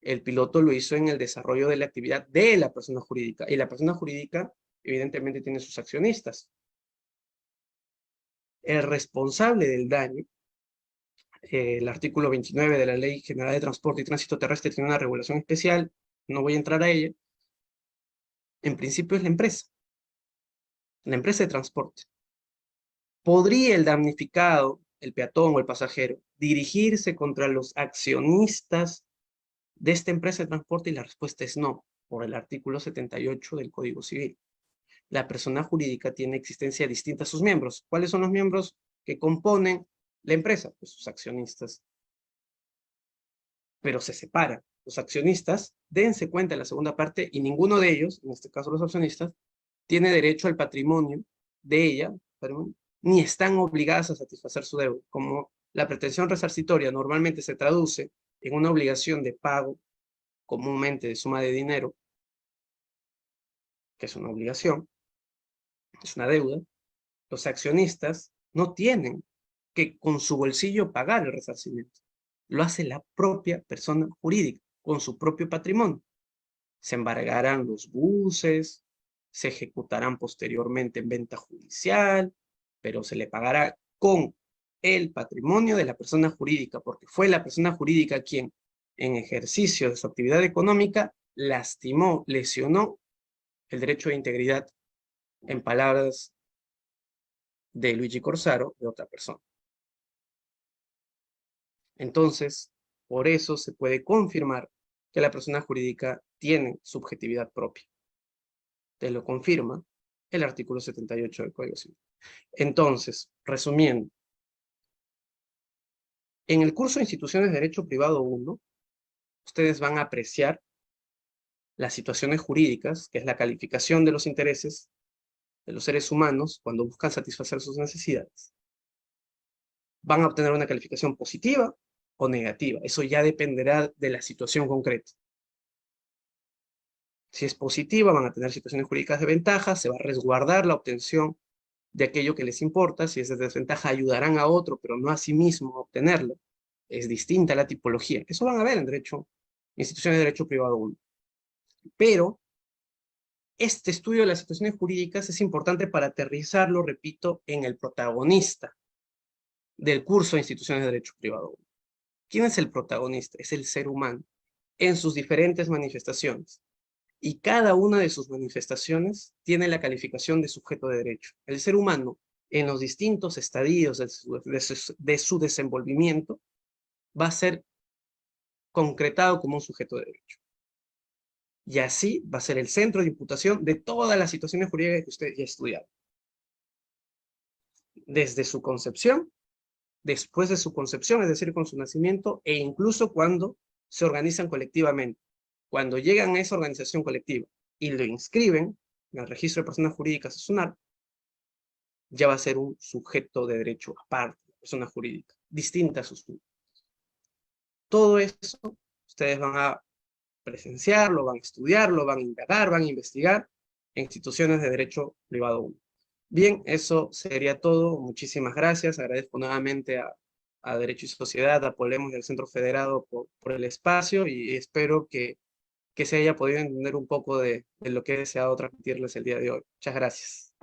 lo hizo en el desarrollo de la actividad de la persona jurídica, y la persona jurídica evidentemente tiene sus accionistas. El responsable del daño, el artículo 29 de la Ley General de Transporte y Tránsito Terrestre tiene una regulación especial, no voy a entrar a ella. En principio es la empresa de transporte. ¿Podría el damnificado, el peatón o el pasajero, dirigirse contra los accionistas de esta empresa de transporte? Y la respuesta es no, por el artículo 78 del Código Civil. La persona jurídica tiene existencia distinta a sus miembros. ¿Cuáles son los miembros que componen la empresa? Pues sus accionistas. Pero se separan. Los accionistas, dense cuenta en la segunda parte, y ninguno de ellos, en este caso los accionistas, tiene derecho al patrimonio de ella, ni están obligadas a satisfacer su deuda. Como la pretensión resarcitoria normalmente se traduce en una obligación de pago, comúnmente de suma de dinero, que es una obligación, es una deuda, los accionistas no tienen que con su bolsillo pagar el resarcimiento. Lo hace la propia persona jurídica, con su propio patrimonio. Se embargarán los buses, se ejecutarán posteriormente en venta judicial, pero se le pagará con el patrimonio de la persona jurídica, porque fue la persona jurídica quien, en ejercicio de su actividad económica, lastimó, lesionó el derecho de integridad, en palabras de Luigi Corsaro, de otra persona. Entonces, por eso se puede confirmar que la persona jurídica tiene subjetividad propia. Te lo confirma el artículo 78 del Código Civil. Entonces, resumiendo, en el curso de Instituciones de Derecho Privado 1, ustedes van a apreciar las situaciones jurídicas, que es la calificación de los intereses de los seres humanos cuando buscan satisfacer sus necesidades. Van a obtener una calificación positiva o negativa. Eso ya dependerá de la situación concreta. Si es positiva, van a tener situaciones jurídicas de ventaja, se va a resguardar la obtención de aquello que les importa. Si es de desventaja, ayudarán a otro, pero no a sí mismo a obtenerlo. Es distinta la tipología. Eso van a ver en derecho, instituciones de derecho privado 1. Pero este estudio de las situaciones jurídicas es importante para aterrizarlo, repito, en el protagonista del curso de instituciones de derecho privado 1. ¿Quién es el protagonista? Es el ser humano en sus diferentes manifestaciones. Y cada una de sus manifestaciones tiene la calificación de sujeto de derecho. El ser humano, en los distintos estadios de su desenvolvimiento, va a ser concretado como un sujeto de derecho. Y así va a ser el centro de imputación de todas las situaciones jurídicas que ustedes ya estudiaron. Desde su concepción, después de su concepción, es decir, con su nacimiento, e incluso cuando se organizan colectivamente. Cuando llegan a esa organización colectiva y lo inscriben en el registro de personas jurídicas SUNAT, ya va a ser un sujeto de derecho aparte, persona jurídica, distinta a sus. Todo eso ustedes van a presenciarlo, van a estudiarlo, van a indagar, van a investigar en instituciones de derecho privado 1. Bien, eso sería todo. Muchísimas gracias. Agradezco nuevamente a Derecho y Sociedad, a Polemos y al Centro Federado por el espacio, y espero que se haya podido entender un poco de lo que he deseado transmitirles el día de hoy. Muchas gracias.